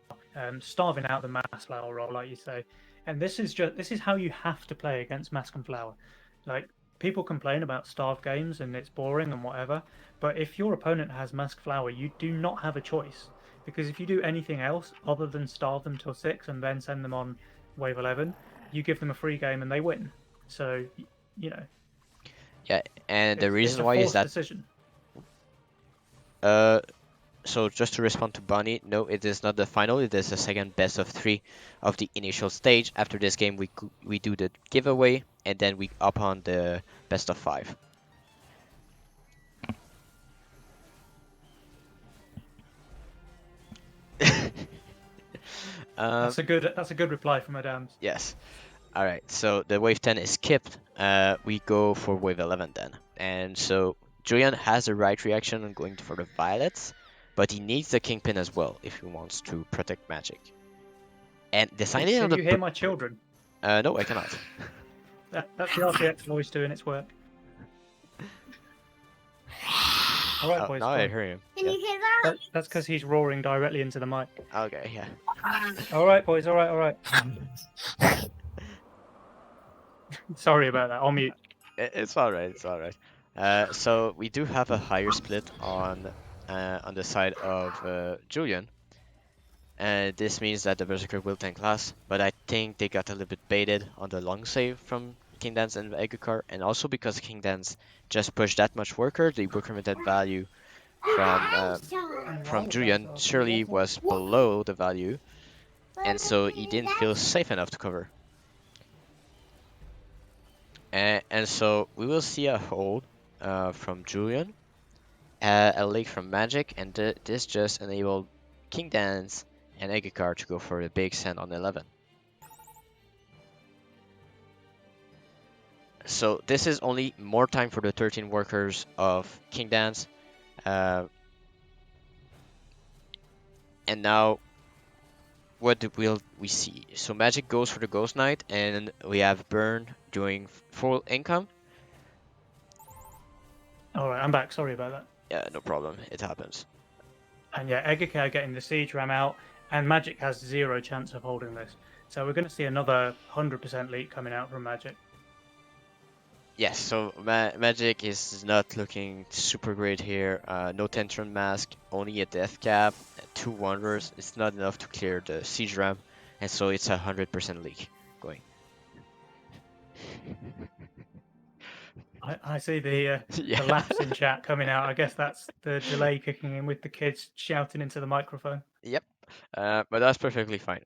starving out the mass flower roll, like you say. And this is how you have to play against mask and flower. Like people complain about starve games and it's boring and whatever, but if your opponent has mask flower, you do not have a choice because if you do anything else other than starve them till 6 and then send them on wave 11, you give them a free game and they win. So you know Yeah, and the it's reason a why is forced that decision. uh so just to respond to Bunny, no, it is not the final. It is the second best of 3 of the initial stage. After this game, we do the giveaway, and then we up on the best of 5. um, That's a good reply from Adams. yes. All right. So the wave 10 is skipped. We go for wave 11 then, and so Julian has the right reaction on going for the violets, but he needs the kingpin as well if he wants to protect magic. And deciding on Can the you hear my children? no, I cannot. That's the RTX voice doing its work. All right, Oh, boys, now go I on. hear him. Can Yeah. you hear that? That's because he's roaring directly into the mic. Okay. Yeah. All right, boys. All right, all right. Sorry about that. I'll mute. It's all right. It's all right. So we do have a higher split on the side of Julian, and this means that the Berserker will tank last. But I think they got a little bit baited on the long save from Kingdanzz and Egekaer, and also because Kingdanzz just pushed that much worker, the worker with that value from Julian surely was below the value, and so he didn't feel safe enough to cover. And so we will see a hold from Julian, a lake from Magic, and this just enabled Kingdanzz and Egekaer to go for the big send on 11. So this is only more time for the 13 workers of Kingdanz. Uh, and now, what will we see? So Magic goes for the Ghost Knight, and we have Burn doing full income. All right, I'm back. Sorry about that. Yeah, no problem. It happens. And yeah, Egekaer getting the siege ram out, and Magic has zero chance of holding this. So we're going to see another 100% leak coming out from Magic. Yes, so Magic is not looking super great here. No Tantrum Mask, only a Death Cap, 2 Wanderers. It's not enough to clear the Siege Ram, and so it's 100% leak going. I see the Yeah. laughs in chat coming out. I guess that's the delay kicking in with the kids shouting into the microphone. Yep. But that's perfectly fine.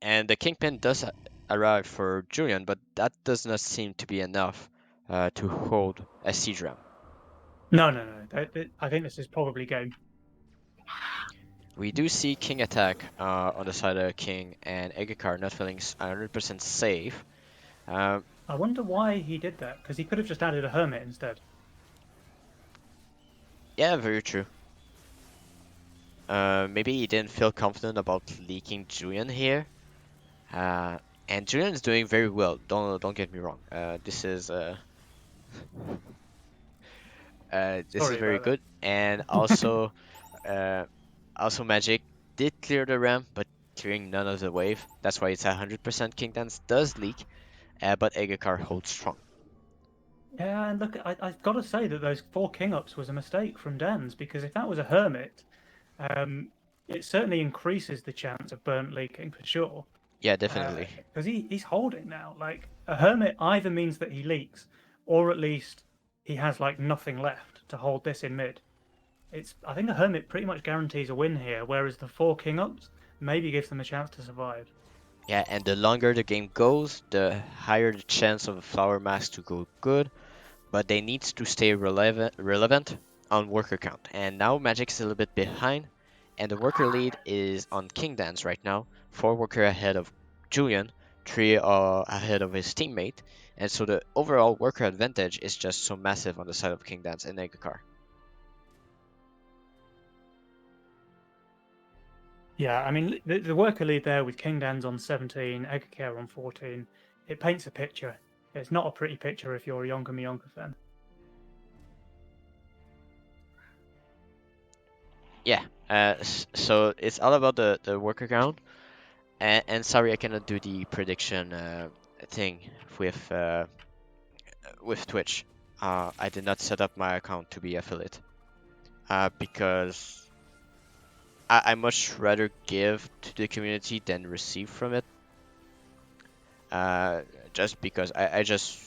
And the Kingpin does arrive for Julian, but that does not seem to be enough to hold a Siege Ram. No, no, no. I think this is probably game. We do see King attack on the side of King, and Egekar not feeling 100% safe. Um, I wonder why he did that, because he could have just added a hermit instead. yeah, very true. Maybe he didn't feel confident about leaking Julian here. Uh, and Julian is doing very well. Don't get me wrong. This is Sorry very about that. good. And also, uh, also Magic did clear the ramp, but clearing none of the wave. That's why it's 100% Kingdance does leak, but Egekar holds strong. Yeah, and look, I've got to say that those 4 king ups was a mistake from Dan's, because if that was a hermit, um, it certainly increases the chance of burnt leaking for sure. Yeah, definitely. Because he's holding now. Like a hermit either means that he leaks, or at least he has like nothing left to hold this in mid. It's I think a hermit pretty much guarantees a win here, whereas the 4 king ups maybe gives them a chance to survive. Yeah, and the longer the game goes, the higher the chance of a flower mask to go good, but they need to stay relevant on worker count. And now Magic's a little bit behind, and the worker lead is on Kingdance right now, 4 worker ahead of Julian, 3 ahead of his teammate, and so the overall worker advantage is just so massive on the side of Kingdance and Egekar. Yeah, I mean the worker lead there with Kingdan's on 17, Egekaer on 14, it paints a picture. It's not a pretty picture if you're a Yonka Mayonka fan. Yeah, so it's all about the worker count. And sorry, I cannot do the prediction thing with uh, with Twitch. I did not set up my account to be affiliate because I much rather give to the community than receive from it. Uh, just because I just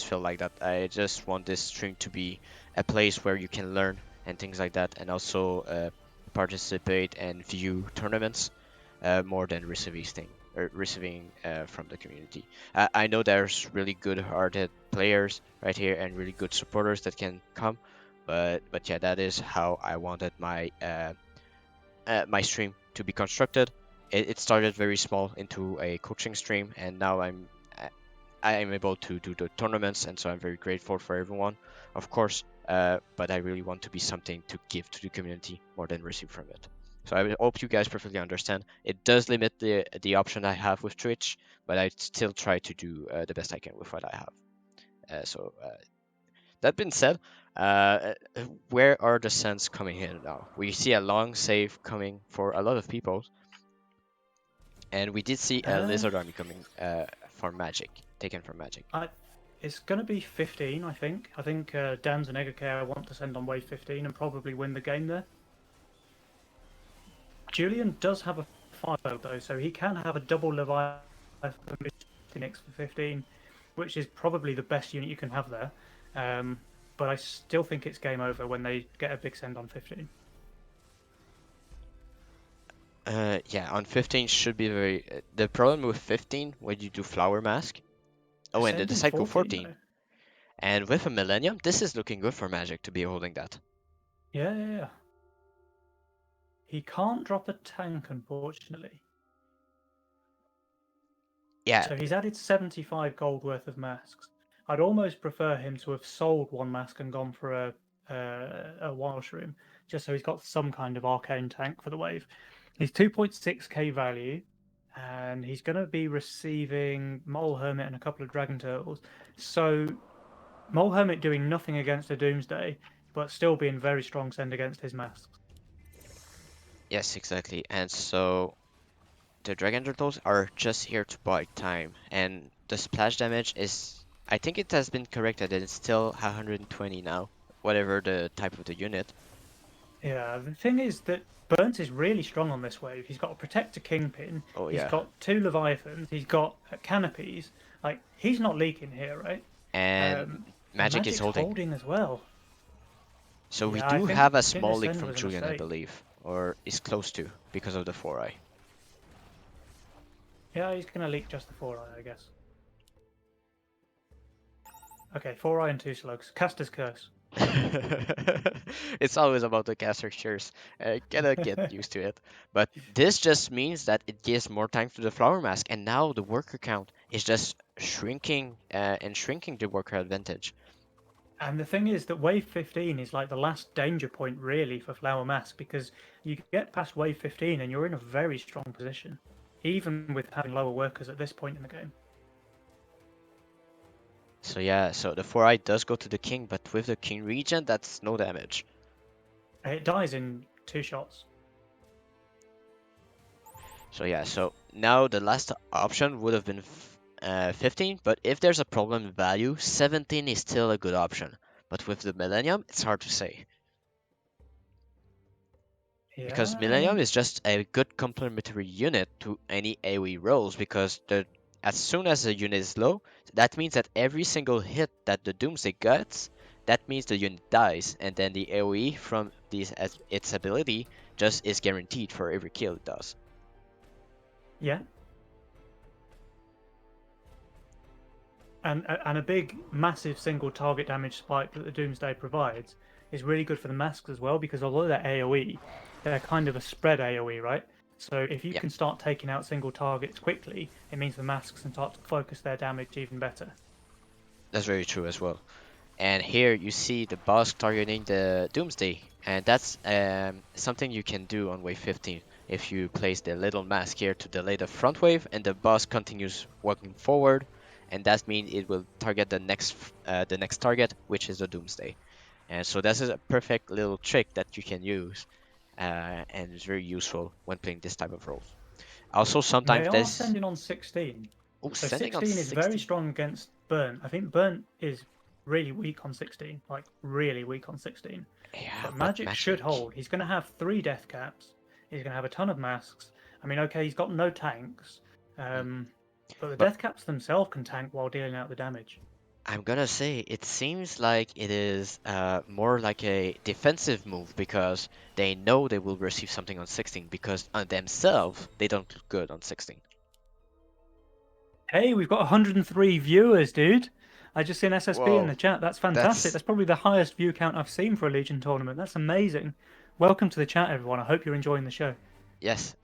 feel like that. I just want this stream to be a place where you can learn and things like that, and also participate and view tournaments more than receiving thing or receiving from the community. I know there's really good-hearted players right here and really good supporters that can come, but yeah, that is how I wanted my stream to be constructed. It started very small into a coaching stream, and now I am able to do the tournaments, and so I'm very grateful for everyone, of course. But I really want to be something to give to the community more than receive from it. So I hope you guys perfectly understand. It does limit the option I have with Twitch, but I still try to do the best I can with what I have. That being said, where are the sends coming in now? We see a long save coming for a lot of people, and we did see a Uh, lizard army coming for Magic, taken from Magic. I, it's going to be 15, I think. I think Dan's and Egekaer want to send on wave 15 and probably win the game there. Julian does have a 5 though, so he can have a double Leviathan Phoenix for 15, which is probably the best unit you can have there. But I still think it's game over when they get a big send on 15. Yeah, on 15 should be very. The problem with 15 when you do Flower Mask. Oh, and the Send in Disciple 14 14. though. And with a Millennium, this is looking good for Magic to be holding that. Yeah, yeah, yeah. He can't drop a tank, unfortunately. Yeah, So he's added 75 gold worth of masks. I'd almost prefer him to have sold one mask and gone for a wild shroom, just so he's got some kind of arcane tank for the wave. He's 2.6k value, and he's going to be receiving Mole Hermit and a couple of Dragon Turtles. So Mole Hermit doing nothing against a Doomsday, but still being very strong send against his masks. yes, exactly. And so the Dragon Turtles are just here to buy time, and the splash damage is, I think it has been corrected and it's still 120 now, whatever the type of the unit. Yeah, the thing is that Burnt is really strong on this wave. He's got a Protector Kingpin, Oh he's yeah, got two Leviathans, he's got canopies. Like, he's not leaking here, right? and Um, and Magic is Magic's holding. holding as well. So we Yeah, I do think have a I think small this leak send from was a Julian, I mistake. believe, or is close to, because of the 4-eye. Yeah, he's gonna leak just the 4-eye, I guess. Okay, 4-eye and two slugs. Caster's Curse. It's always about the caster shares. Gotta get used to it. But this just means that it gives more time to the flower mask, and now the worker count is just shrinking and shrinking the worker advantage. And the thing is that wave 15 is like the last danger point really for Flower Mask, because you get past wave 15 and you're in a very strong position, even with having lower workers at this point in the game. So yeah, so the 4-eye does go to the king, but with the king regen, that's no damage. It dies in two shots. So yeah, so now the last option would have been 15, but if there's a problem with value, 17 is still a good option. But with the Millennium, it's hard to say. Because Yeah, I Millennium mean, is just a good complementary unit to any AoE rolls, because as soon as a unit is low, that means that every single hit that the Doomsday gets, that means the unit dies, and then the AoE from its ability just is guaranteed for every kill it does. yeah, and a big, massive single target damage spike that the Doomsday provides is really good for the masks as well, because although they're AoE, they're kind of a spread AoE, right? So if you Yeah, can start taking out single targets quickly, it means the masks can start to focus their damage even better. that's very true as well. And here you see the boss targeting the Doomsday, and that's something you can do on wave 15 if you place the little mask here to delay the front wave, and the boss continues walking forward, and that means it will target the next target, which is the Doomsday. And so this is a perfect little trick that you can use, and it's very useful when playing this type of roles. Also, And they sometimes are this, sending on 16. oh, So sending on 16 is very 16. strong against Burn. I think Burn is really weak on 16, like really weak on 16. Yeah, But but Magic should Magic. hold. He's going to have three death caps. He's going to have a ton of masks. I mean, okay, he's got no tanks, Mm. um, but the But death caps themselves can tank while dealing out the damage. I'm gonna say it seems like it is more like a defensive move, because they know they will receive something on 16, because on themselves they don't look good on 16. Hey, we've got 103 viewers, dude. I just seen SSB in Whoa, the chat. That's fantastic. that's That's probably the highest view count I've seen for a Legion tournament. That's amazing. Welcome to the chat, everyone. I hope you're enjoying the show. yes.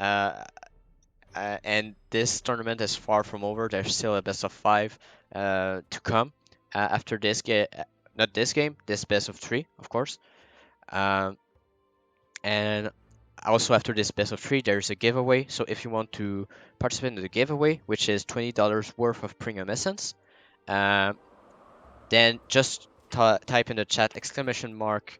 And this tournament is far from over. There's still a best of 5 to come after this game. Not this game. This best of 3, of course. Um, and also after this best of 3, there's a giveaway. So if you want to participate in the giveaway, which is $20 worth of premium essence, um, then just type in the chat exclamation mark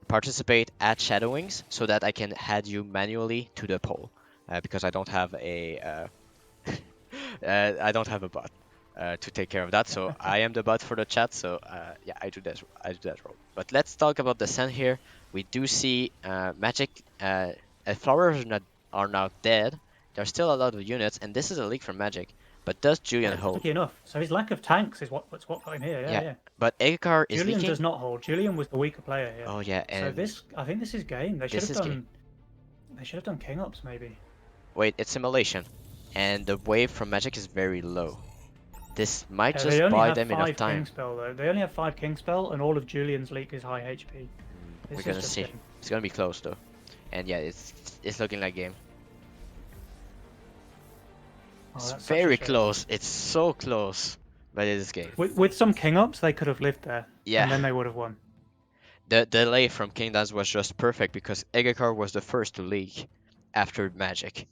participate at Shadowings, so that I can add you manually to the poll, because I don't have a bot to take care of that. So I am the bot for the chat. So yeah, I do that role. But let's talk about the Sun here. We do see Magic. Flowers are now dead. There's still a lot of units, and this is a leak from Magic. But does Yeah, Julian it's hold? lucky enough. So his lack of tanks is what got him here. Yeah, Yeah, yeah. but Egekaer is Julian leaking. does not hold. Julian was the weaker player here. Oh yeah, So and this, I think this is game. They should this have is game. done. They should have done king ups maybe. Wait, it's simulation, and the wave from Magic is very low. This might They just only buy have them enough five king time. spell though. They only have five king spell, and all of Julian's leak is high HP. We're This is gonna just see. game. It's gonna be close though. And yeah, it's looking like game. Oh, It's that's such a very shame. close. It's so close, but it is game. With some king ups, they could have lived there, and Yeah, then they would have won. the delay from Kingdanzz was just perfect because Egekaer was the first to leak after Magic,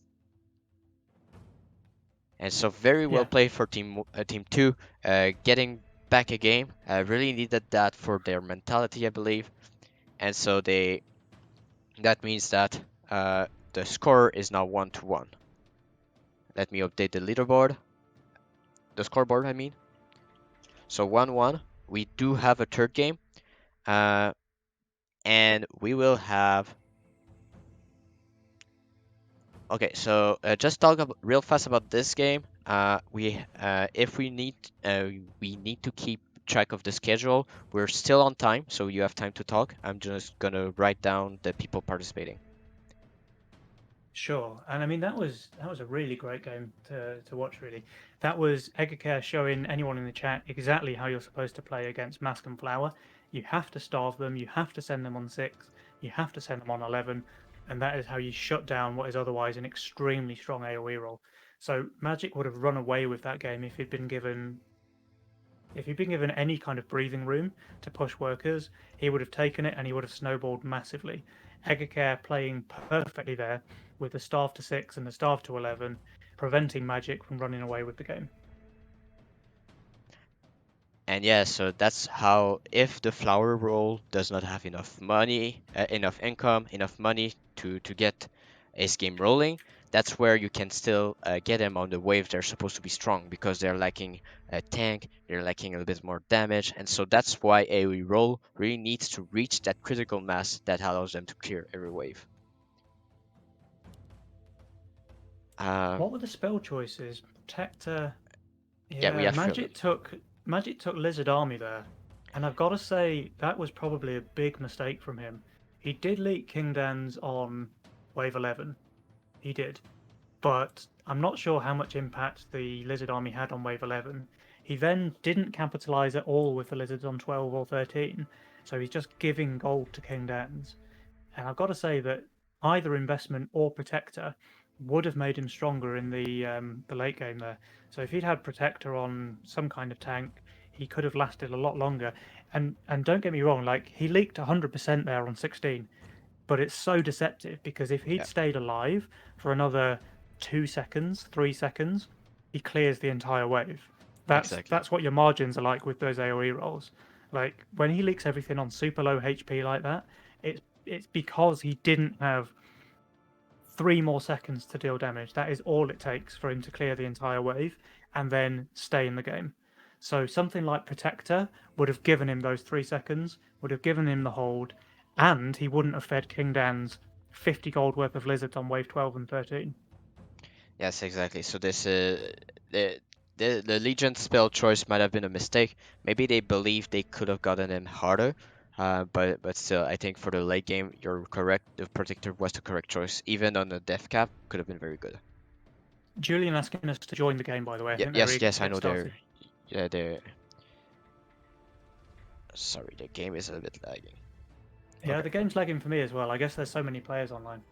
and so very well Yeah, played for team two, getting back a game. Really needed that for their mentality, I believe, and so they that means that the score is now 1-1. Let me update the leaderboard, the scoreboard, I mean. So 1-1. We do have a third game, uh, and we will have. Okay, so just talk real fast about this game. If we need to keep track of the schedule. We're still on time, so you have time to talk. I'm just gonna write down the people participating. sure. And I mean that was a really great game to watch. Really, that was Egekaer showing anyone in the chat exactly how you're supposed to play against Mask and Flower. You have to starve them. You have to send them on 6. You have to send them on 11, and that is how you shut down what is otherwise an extremely strong AOE roll. So Magic would have run away with that game if he'd been given any kind of breathing room to push workers, he would have taken it and he would have snowballed massively. Egekaer playing perfectly there with the staff to 6 and the staff to 11, preventing Magic from running away with the game. And yeah, so that's how if the flower roll does not have enough money, enough income, enough money to get a game rolling, that's where you can still get them on the wave they're supposed to be strong because they're lacking a tank, they're lacking a little bit more damage, and so that's why AoE roll really needs to reach that critical mass that allows them to clear every wave. Um, What were the spell choices? Protector. yeah, we Yeah, have three of them. Magic took Lizard Army there, and I've got to say that was probably a big mistake from him. He did leak Kingdanz's on wave 11. He did. But I'm not sure how much impact the Lizard Army had on Wave 11. He then didn't capitalize at all with the Lizards on 12 or 13, so he's just giving gold to Kingdanz. And I've got to say that either investment or Protector would have made him stronger in the late game there. So if he'd had Protector on some kind of tank, he could have lasted a lot longer. And don't get me wrong, like he leaked 100% there on 16, but it's so deceptive because if he'd Yeah, stayed alive for another 2 seconds, 3 seconds, he clears the entire wave. That's exactly. that's what your margins are like with those AOE rolls. Like when he leaks everything on super low HP like that, it's because he didn't have 3 more seconds to deal damage. That is all it takes for him to clear the entire wave and then stay in the game. So something like Protector would have given him those 3 seconds, would have given him the hold, and he wouldn't have fed Kingdan's 50 gold worth of lizards on wave 12 and 13. Yes, exactly. So this the the Legion spell choice might have been a mistake. Maybe they believed they could have gotten him harder. But still, I think for the late game, you're correct. The Protector was the correct choice. Even on the death cap, could have been very good. Julian asking us to join the game, by the way. I Yeah, think they're yes, eager yes, to I get know they're started. yeah they're sorry, the game is a bit lagging. Yeah, Okay, the game's lagging for me as well. I guess there's so many players online.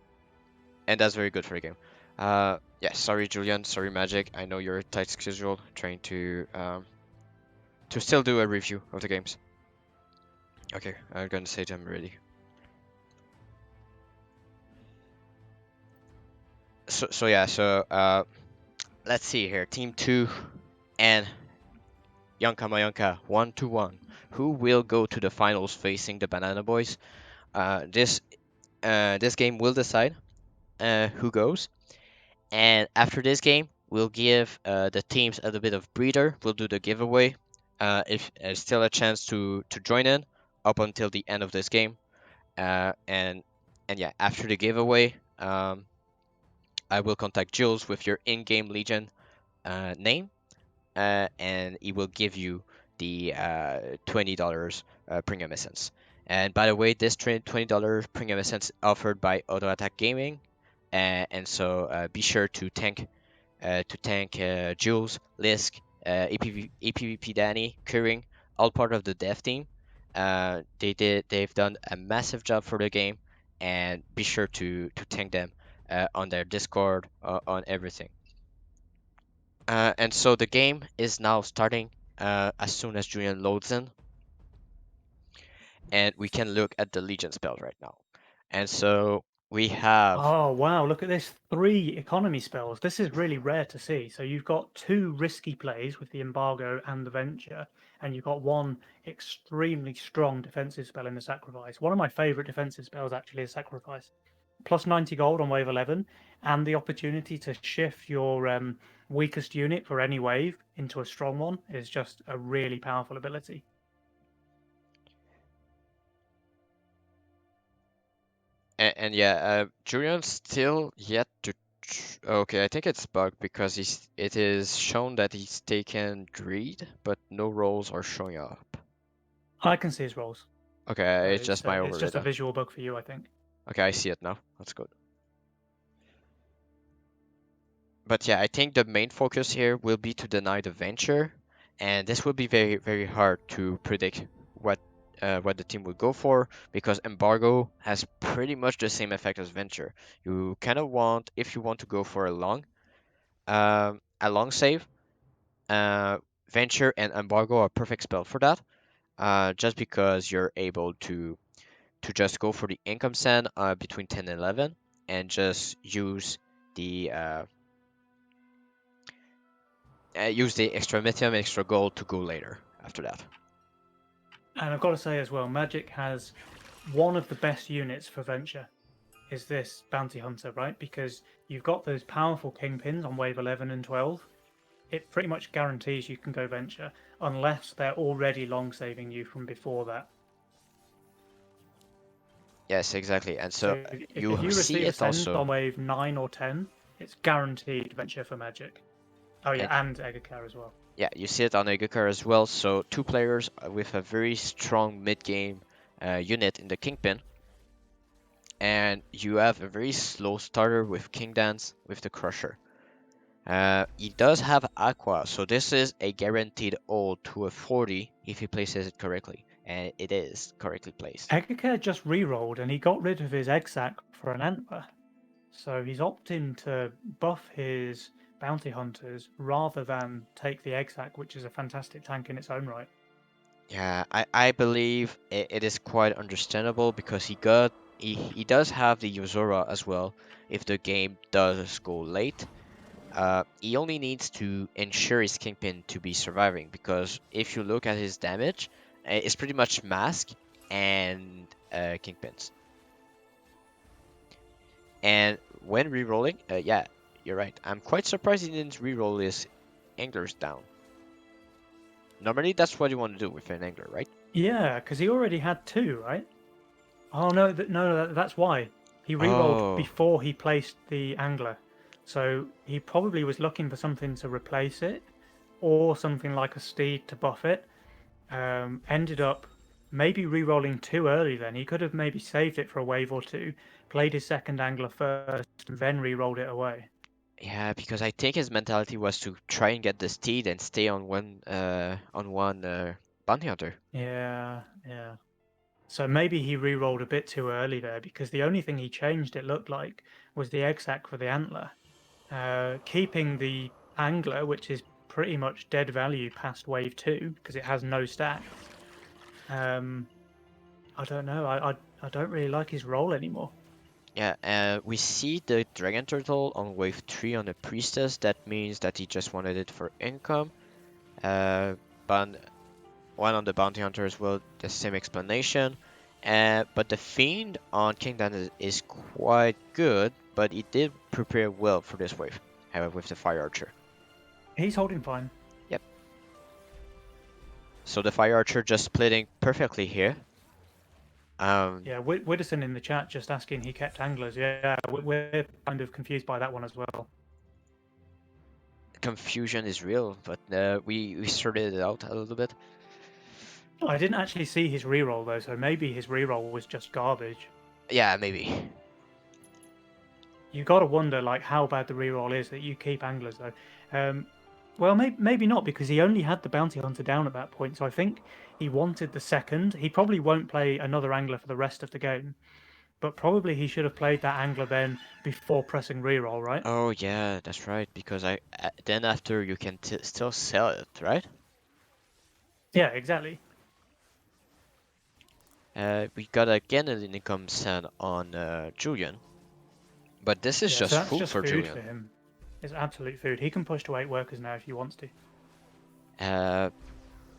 and that's very good for the game. Yeah, sorry, Julian, sorry, Magic. I know you're a tight schedule, trying to still do a review of the games. Okay, I'm gonna say I'm ready. So let's see here. Team 2 and Yonka Mayonka 1-1. Who will go to the finals facing the Banana Boys? This game will decide who goes. And after this game, we'll give the teams a little bit of breather. We'll do the giveaway. If there's still a chance to join in up until the end of this game. And yeah, after the giveaway, I will contact Jules with your in-game Legion name, and it will give you the $20 premium essence. And by the way, this $20 premium essence offered by Auto Attack Gaming, and so be sure to thank Jules, Lisk, APVP Danny, Kuring, all part of the dev team. They've done a massive job for the game, and be sure to thank them on their Discord, on everything. And so the game is now starting as soon as Julian loads in, and we can look at the Legion spell right now. And so we have, Oh wow, look at this. 3 economy spells. This is really rare to see. So you've got 2 risky plays with the embargo and the venture, and you've got 1 extremely strong defensive spell in the sacrifice. One of my favorite defensive spells actually is sacrifice. Plus 90 gold on wave 11, and the opportunity to shift your weakest unit for any wave into a strong one is just a really powerful ability. and yeah, Julian's still yet to. Okay, I think it's bugged because it is shown that he's taken greed, but no rolls are showing up. I can see his rolls, so Okay, it's just my it's overlay just a then. visual bug for you, I think. Okay, I see it now. That's good. But yeah, I think the main focus here will be to deny the venture, and this will be very, very hard to predict what the team will go for because embargo has pretty much the same effect as venture. You kind of want, if you want to go for a long save, uh, venture and embargo are perfect spell for that. Just because you're able to just go for the income send between 10 and 11 and just the use the extra lithium, extra gold to go later after that. And I've got to say as well, Magic has one of the best units for venture is this bounty hunter, right? Because you've got those powerful kingpins on wave 11 and 12. It pretty much guarantees you can go venture unless they're already long saving you from before that. Yes, exactly. And so So if you you see receive a it send also, on wave 9 or 10, it's guaranteed venture for Magic. Oh and yeah, and Egekaer as well. yeah, you see it on Egekaer as well. So two players with a very strong mid game unit in the Kingpin, and you have a very slow starter with Kingdanzz with the Crusher. He does have Aqua, so this is a guaranteed ult to a 40 if he places it correctly, and it is correctly placed. Egekaer just re-rolled and he got rid of his egg sac for an antler. So he's opting to buff his bounty hunters rather than take the Exac, which is a fantastic tank in its own right. Yeah, I believe it is quite understandable because he does have the Yozora as well if the game does go late. He only needs to ensure his Kingpin to be surviving because if you look at his damage, it's pretty much Mask and Kingpins. And when rerolling, yeah, you're right. I'm quite surprised he didn't reroll his anglers down. Normally, that's what you want to do with an angler, right? Yeah, because he already had 2, right? Oh no, no, that's why. He re-rolled Oh, before he placed the angler. So he probably was looking for something to replace it, or something like a steed to buff it. Ended up maybe re-rolling too early then. He could have maybe saved it for a wave or two, played his second angler first, and then re-rolled it away. yeah, because I think his mentality was to try and get the steed and stay on one bounty hunter. Yeah, yeah. So maybe he re-rolled a bit too early there because the only thing he changed, it looked like, was the exec for the antler. Keeping the angler, which is pretty much dead value past wave 2 because it has no stats. Um, I don't know. I don't really like his role anymore. Yeah, we see the dragon turtle on wave 3 on the priestess. That means that he just wanted it for income. But one on the bounty hunter as well, the same explanation. But the fiend on Kingdom is quite good, but he did prepare well for this wave, with the fire archer. He's holding fine. Yep. So the fire archer just splitting perfectly here. Um, Yeah, Widdowson in the chat just asking he kept anglers. Yeah, we're kind of confused by that one as well. Confusion is real, but we sorted it out a little bit. I didn't actually see his reroll though, so maybe his reroll was just garbage. Yeah, maybe. You got to wonder like how bad the reroll is that you keep anglers though. Well, maybe not because he only had the bounty hunter down at that point. So I think he wanted the second. He probably won't play another angler for the rest of the game. but probably he should have played that Angler Ben before pressing reroll, right? Oh yeah, that's right. Because then after you can still sell it, right? Yeah, exactly. We got again an income send on Julian, but this is Yeah, so just that's food just for food Julian. for him. It's absolute food. He can push to 8 workers now if he wants to. Uh,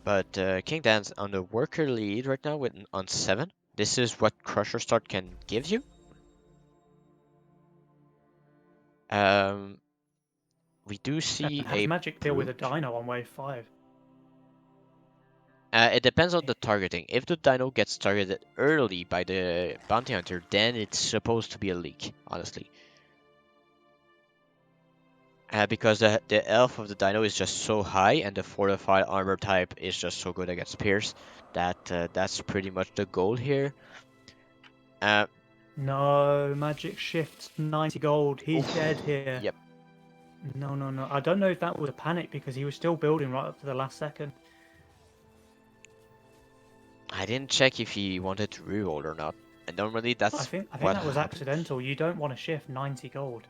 but Kingdanz's on the worker lead right now with on 7. This is what Crusher Start can give you. Um, we do see And how does a Magic deal with a brute. Dino on wave 5? It depends on the targeting. If the dino gets targeted early by the bounty hunter, then it's supposed to be a leak, honestly. Because the health of the dino is just so high, and the fortified armor type is just so good against Pierce that that's pretty much the goal here. Uh, No, Magic shifts 90 gold. He's dead oof, here. yep. No, no, no. I don't know if that was a panic because he was still building right up to the last second. I didn't check if he wanted to reroll or not. And normally I that's think I think what that was happens. accidental. You don't want to shift 90 gold.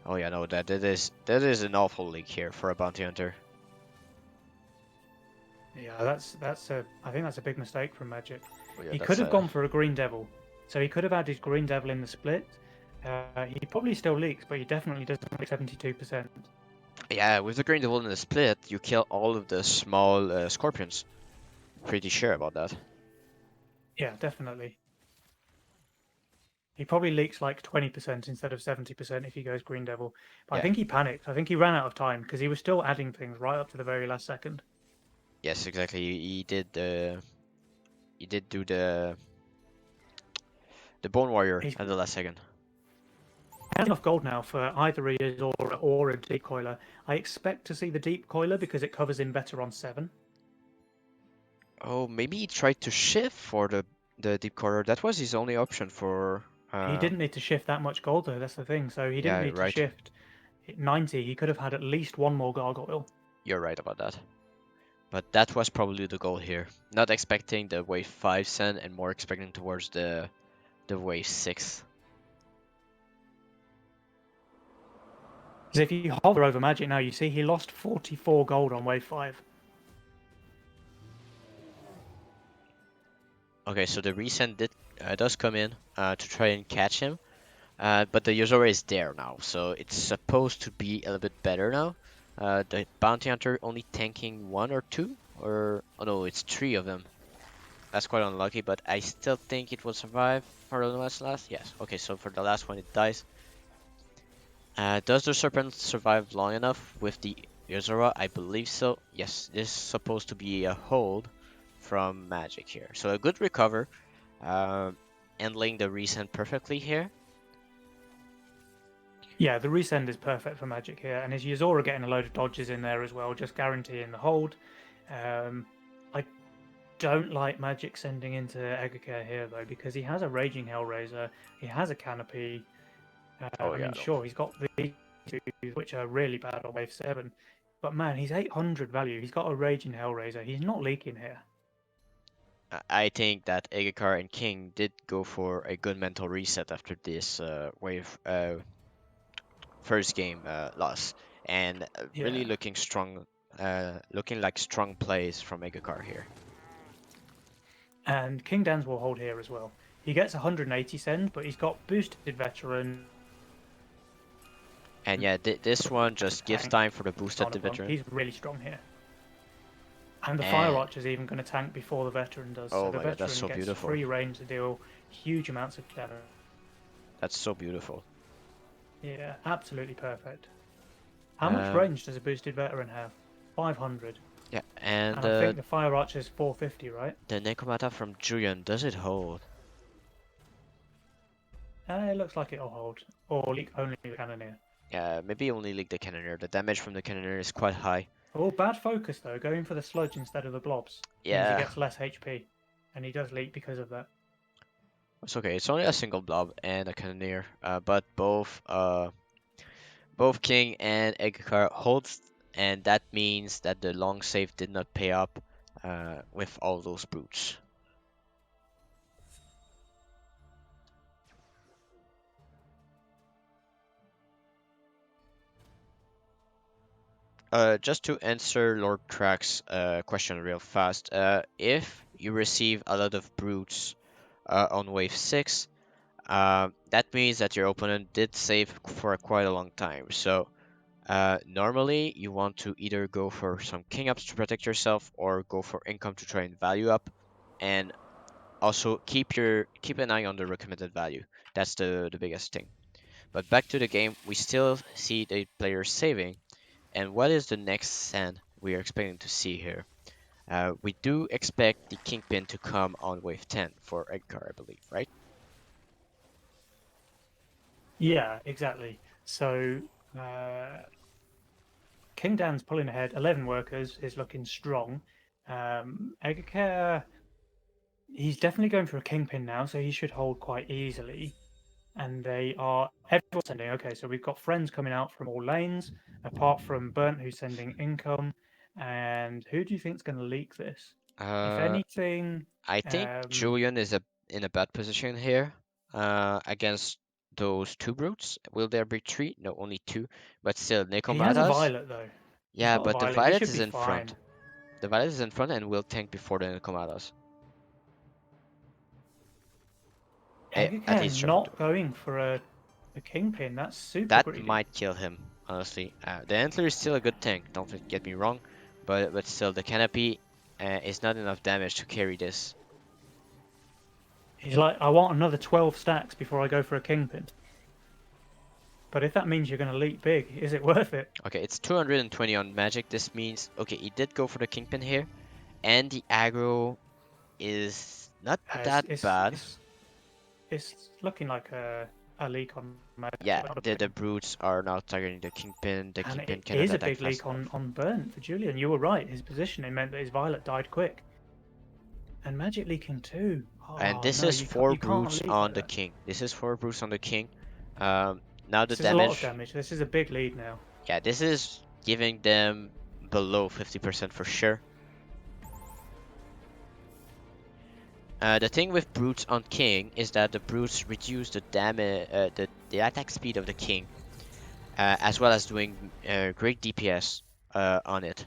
Oh yeah, no, that is an awful leak here for a bounty hunter. Yeah, that's a I think that's a big mistake from Magic. Oh yeah, He could that's have a gone for a Green Devil. So he could have had his Green Devil in the split. He probably still leaks, but he definitely doesn't leak 72%. yeah. With the green devil in the split, you kill all of the small scorpions. Pretty sure about that. Yeah, definitely. He probably leaks like 20% instead of 70% if he goes Green Devil. But I Yeah. think he panicked. I think he ran out of time because he was still adding things right up to the very last second. Yes, exactly. He did do the bone warrior He's at the last second. has enough gold now for either a Azora or a Deep Coiler. I expect to see the Deep Coiler because it covers him better on 7. Oh, maybe he tried to shift for the deep corridor. That was his only option for. He didn't need to shift that much gold though, that's the thing. So he didn't Yeah, need to right. shift 90. He could have had at least one more gargoyle. You're right about that. But that was probably the goal here. Not expecting the wave 5 send and more expecting towards the wave 6. Because if you hover over Magic now, you see he lost 44 gold on wave 5. Okay, so the resend does come in to try and catch him. But the user is there now, so it's supposed to be a little bit better now. The bounty hunter only tanking 1 or 2, or oh no, it's 3 of them. That's quite unlucky, but I still think it will survive for the last. Yes. Okay, so for the last one, it dies. Does the serpent survive long enough with the Yozora? I believe so. Yes, this is supposed to be a hold from Magic here. So a good recover, handling the resend perfectly here. Yeah, the resend is perfect for Magic here, and his Yuzora getting a load of dodges in there as well, just guaranteeing the hold. I don't like Magic sending into Egekaer here though, because he has a Raging Hellraiser, he has a Canopy. Oh I yeah, mean, no. sure, he's got these two, which are really bad on Wave 7, but man, he's 800 value. He's got a Raging Hellraiser. He's not leaking here. I think that Egekaer and King did go for a good mental reset after this wave first game loss, and really Yeah. looking strong, looking like strong plays from Egekaer here. And Kingdanzz will hold here as well. He gets 180 send, but he's got boosted veteran And yeah, this one just gives tank time for the boost at on the him. veteran. He's really strong here. And the Fire And Archer's even going to tank before the veteran does, so oh the my god, that's veteran so gets beautiful. free range to deal huge amounts of damage. That's so beautiful. Yeah, absolutely perfect. How much Um, range does a boosted veteran have? 500. yeah, and And I think the Fire Archer's 450, right? the Nekomata from Julian, does it hold? It looks like it'll hold. Or leak only the Cannoneer. Yeah, maybe only like the Cannoneer. The damage from the Cannoneer is quite high. Oh, bad focus though. Going for the sludge instead of the blobs means he Yeah, gets less HP. And he does leak because of that. it's okay. It's only a single blob and a Cannoneer. But both King and Egekaer holds, and that means that the long save did not pay up with all those brutes. Just to answer Lord Track's question real fast, if you receive a lot of brutes on wave 6, that means that your opponent did save for quite a long time. So normally you want to either go for some king ups to protect yourself or go for income to try and value up, and also keep an eye on the recommended value. That's the biggest thing. But back to the game, we still see the players saving. And what is the next send we are expecting to see here? We do expect the Kingpin to come on wave 10 for Edgar, I believe, right? Yeah, exactly. So uh, Kingdanz's pulling ahead. 11 workers is looking strong. Egekaer, he's definitely going for a kingpin now, so he should hold quite easily. And they are everyone's sending. Okay, so we've got friends coming out from all lanes, apart from Burnt, who's sending income. And who do you think's going to leak this? If Uh, anything, I think um, Julian is in a bad position here against those two brutes. Will there be three? No, only two. But still, he has a Nekomatas. violet though. He's Yeah, got a but the violet. He Violet should is be in front. fine. The Violet is in front and will tank before the Nekomatas. At Egekaer least try to. not going for a kingpin. That's super That greedy. might kill him, honestly. The Antler is still a good tank, don't get me wrong, but still, the Canopy is not enough damage to carry this. He's like, I want another 12 stacks before I go for a kingpin. But if that means you're going to leap big, is it worth it? Okay, it's 220 on Magic. This means, okay, he did go for the Kingpin here, and the aggro is not Uh, it's, that it's, bad. it's, it's looking like a leak on Yeah, Magic. the brutes are now targeting the Kingpin. The And Kingpin it cannot is a attack big fast leak enough. on Burn for Julian. You were right. His positioning meant that his Violet died quick. And Magic leaking too. And Oh this no, is four you can't brutes leak on like the that. King. This is four brutes on the King. Now the This is a lot of damage. damage. This is a big lead now. Yeah, this is giving them below 50% for sure. The thing with brutes on king is that the brutes reduce the damage, the attack speed of the king, as well as doing great DPS on it.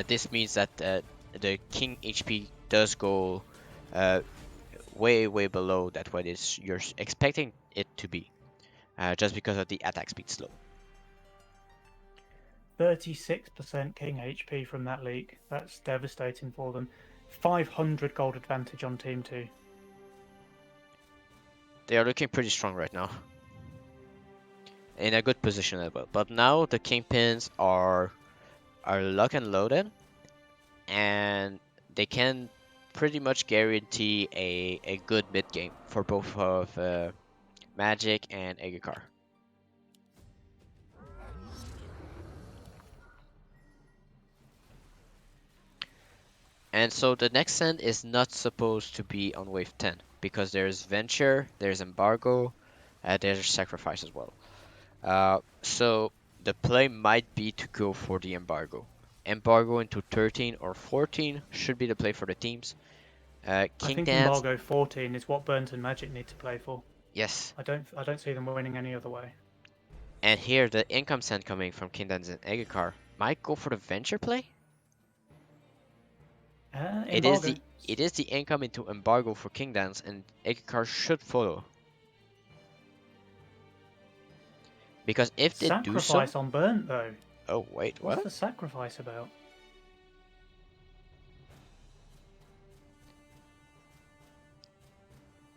This means that the king HP does go uh, way below that what is you're expecting it to be, just because of the attack speed slow. 36% King HP from that leak. That's devastating for them. 500 gold advantage on Team 2. They are looking pretty strong right now, in a good position as well. But now the kingpins are lock and loaded, and they can pretty much guarantee a good mid game for both of Magic and Egekaer. And so the next send is not supposed to be on wave 10 because there's Venture, there's Embargo, there's Sacrifice as well. So the play might be to go for the Embargo. Embargo into 13 or 14 should be the play for the teams. I think Kingdanzz, Embargo 14 is what Burnt and Magic need to play for. yes. I don't see them winning any other way. And here the income send coming from Kingdanzz and Egekaer might go for the Venture play. It is Embargo. the it is the income into Embargo for Kingdanzz, and Egekaer should follow. Because if they do so, Sacrifice on Burnt though. oh wait, What's what? the sacrifice about?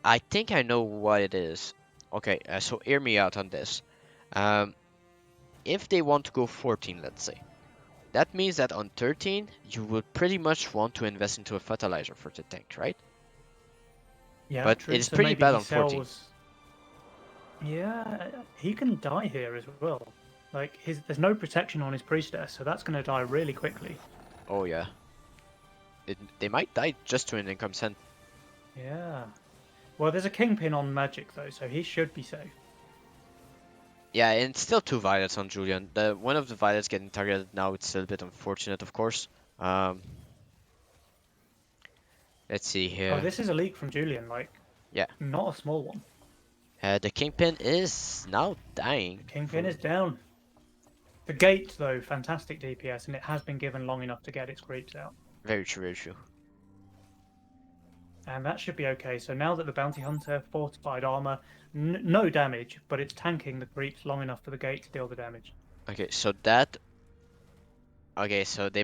I think I know what it is. Okay, so hear me out on this. Um, if they want to go 14, let's say, that means that on 13 you would pretty much want to invest into a fertilizer for the tank, right? Yeah, But it true. is So pretty maybe bad he on 14. sells. Yeah, he can die here as well. Like there's no protection on his priestess, so that's going to die really quickly. Oh yeah, they might die just to an income send. Yeah. Well, there's a kingpin on Magic though, so he should be safe. Yeah, and it's still two violets on Julian. The one of the violets getting targeted now, it's still a bit unfortunate, of course. Um, let's see Oh, here. this is a leak from Julian. Like, Yeah, not a small one. the kingpin is now The dying kingpin for. is down. The gate, though, fantastic DPS, and it has been given long enough to get its creeps out. Very true, very true. And that should be okay. So now that the Bounty Hunter, fortified armor, no damage, but it's tanking the creeps long enough for the gate to deal the damage. Okay, so that. Okay, so they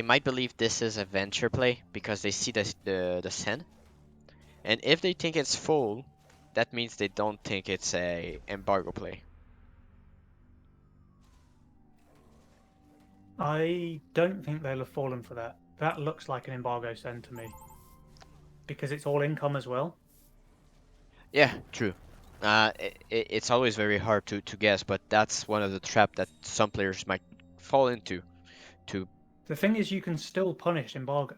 might believe this is a venture play because they see the sin, and if they think it's full, that means they don't think it's a embargo play. I don't think they'll have fallen for that. That looks like an embargo send to me because it's all income as well. Yeah, true. It's always very hard to guess, but that's one of the trap that some players might fall into. To The thing is, you can still punish embargo.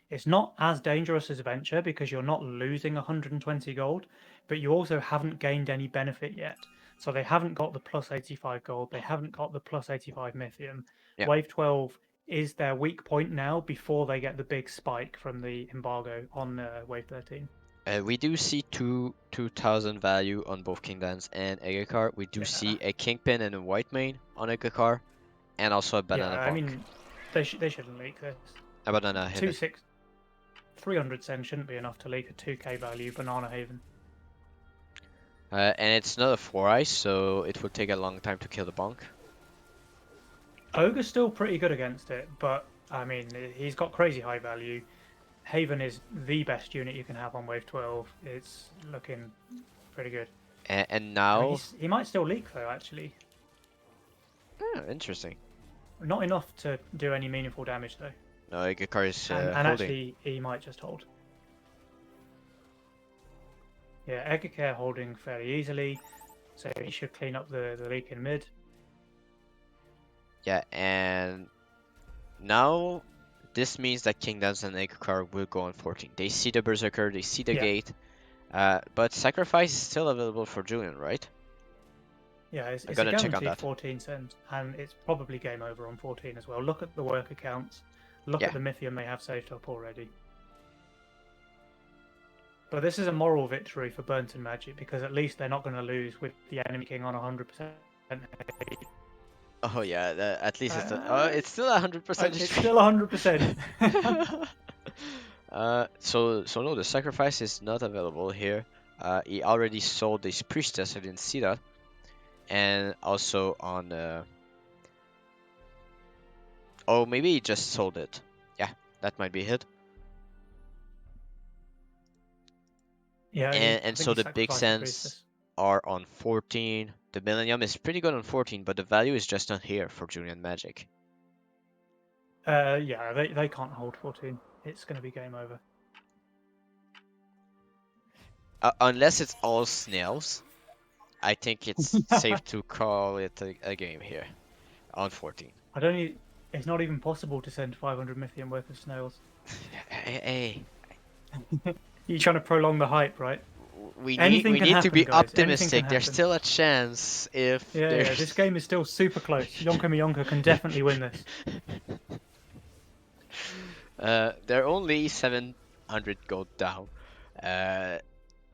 It's not as dangerous as venture because you're not losing 120 gold, but you also haven't gained any benefit yet. So they haven't got the plus 85 gold, they haven't got the plus 85 mythium. yeah, Wave 12 is their weak point now before they get the big spike from the embargo on Wave 13. we do see 2000 value on both Kingdanzz and Egekaer. We do Yeah, see a Kingpin and a White Mane on Egekaer, and also a yeah. Banana I Bonk. mean, they shouldn't leak this. A Banana Two Haven. six 300 cent shouldn't be enough to leak a 2k value Banana Haven. And it's not a 4-eye, so it will take a long time to kill the Bonk. Ogre's still pretty good against it, but I mean, he's got crazy high value. Haven is the best unit you can have on Wave 12. It's looking pretty good. And I mean, now, he might still leak though, actually. interesting. Not enough to do any meaningful damage though. No, Egekaer is And holding. actually, he might just hold. Yeah, Egekaer holding fairly easily, so he should clean up the leak in mid. Yeah, and now this means that Kingdanzz and Egekaer will go on 14. They see the Berserker, they see the Yeah, gate, but Sacrifice is still available for Julian, right? yeah, I'm it's a gonna check on guaranteed that. 14 cents, and it's probably game over on 14 as well. Look at the work accounts, look at Yeah. the Mythium they have saved up already. But this is a moral victory for Burnt and Magic because at least they're not going to lose with the enemy king on 100%. Oh yeah, at least Uh, it's still 100% it's history. still 100%. So no, the sacrifice is not available here. He already sold this priestess. I didn't see that, and also on. Oh, maybe he just sold it. Yeah, that might be it. Yeah, And I think so he the big sacrificed the sands priestess. are on 14. The Millennium is pretty good on 14, but the value is just not here for Julian Magic. Yeah, they can't hold 14. It's going to be game over. Unless it's all snails, I think it's safe to call it a game here on 14. I don't. It's not even possible to send 500 Mythium worth of snails. Hey, You're trying to prolong the hype, right? we need Anything we can need to happen, be guys. Anything can optimistic. There's happen. still a chance if Yeah, yeah. This there's. game is still super close. Yonka Mayonka can definitely win this. They're only 700 gold down. Uh,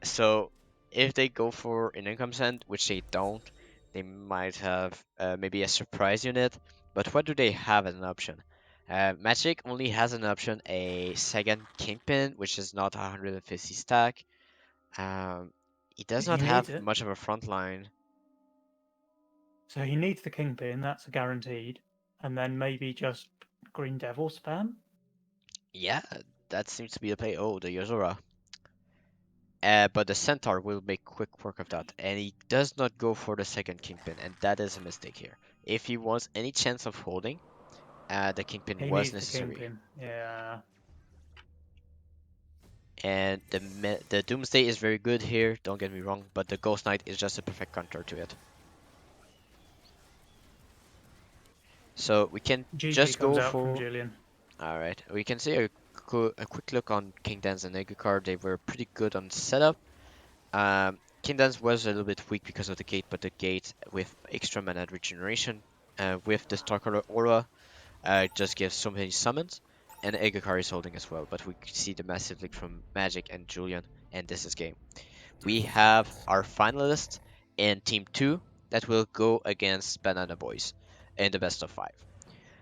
so if they go for an income send, which they don't, they might have maybe a surprise unit. But what do they have as an option? Magic only has an option a second Kingpin, which is not 150 stack. Um, he does He not needs have it. much of a front line. So he needs the Kingpin. That's a guaranteed. And then maybe just Green Devil spam. Yeah, that seems to be the play. Oh, the Yozora. But the Centaur will make quick work of that, and he does not go for the second Kingpin, and that is a mistake here. If he wants any chance of holding, the Kingpin He was needs the necessary. Kingpin. Yeah. And the Doomsday is very good here, don't get me wrong, but the Ghost Knight is just a perfect counter to it. So we can GG just comes go out from for... Julian. Alright, we can see a quick look on Kingdanzz and Egekaer. They were pretty good on setup. Kingdanzz was a little bit weak because of the gate, but the gate with extra mana regeneration, with the Starcaller Aura, just gives so many summons. And Egekaer is holding as well, but we see the massive leak from Magic and Julian, and this is game. We have our finalists in Team 2 that will go against Banana Boys. in the best of five.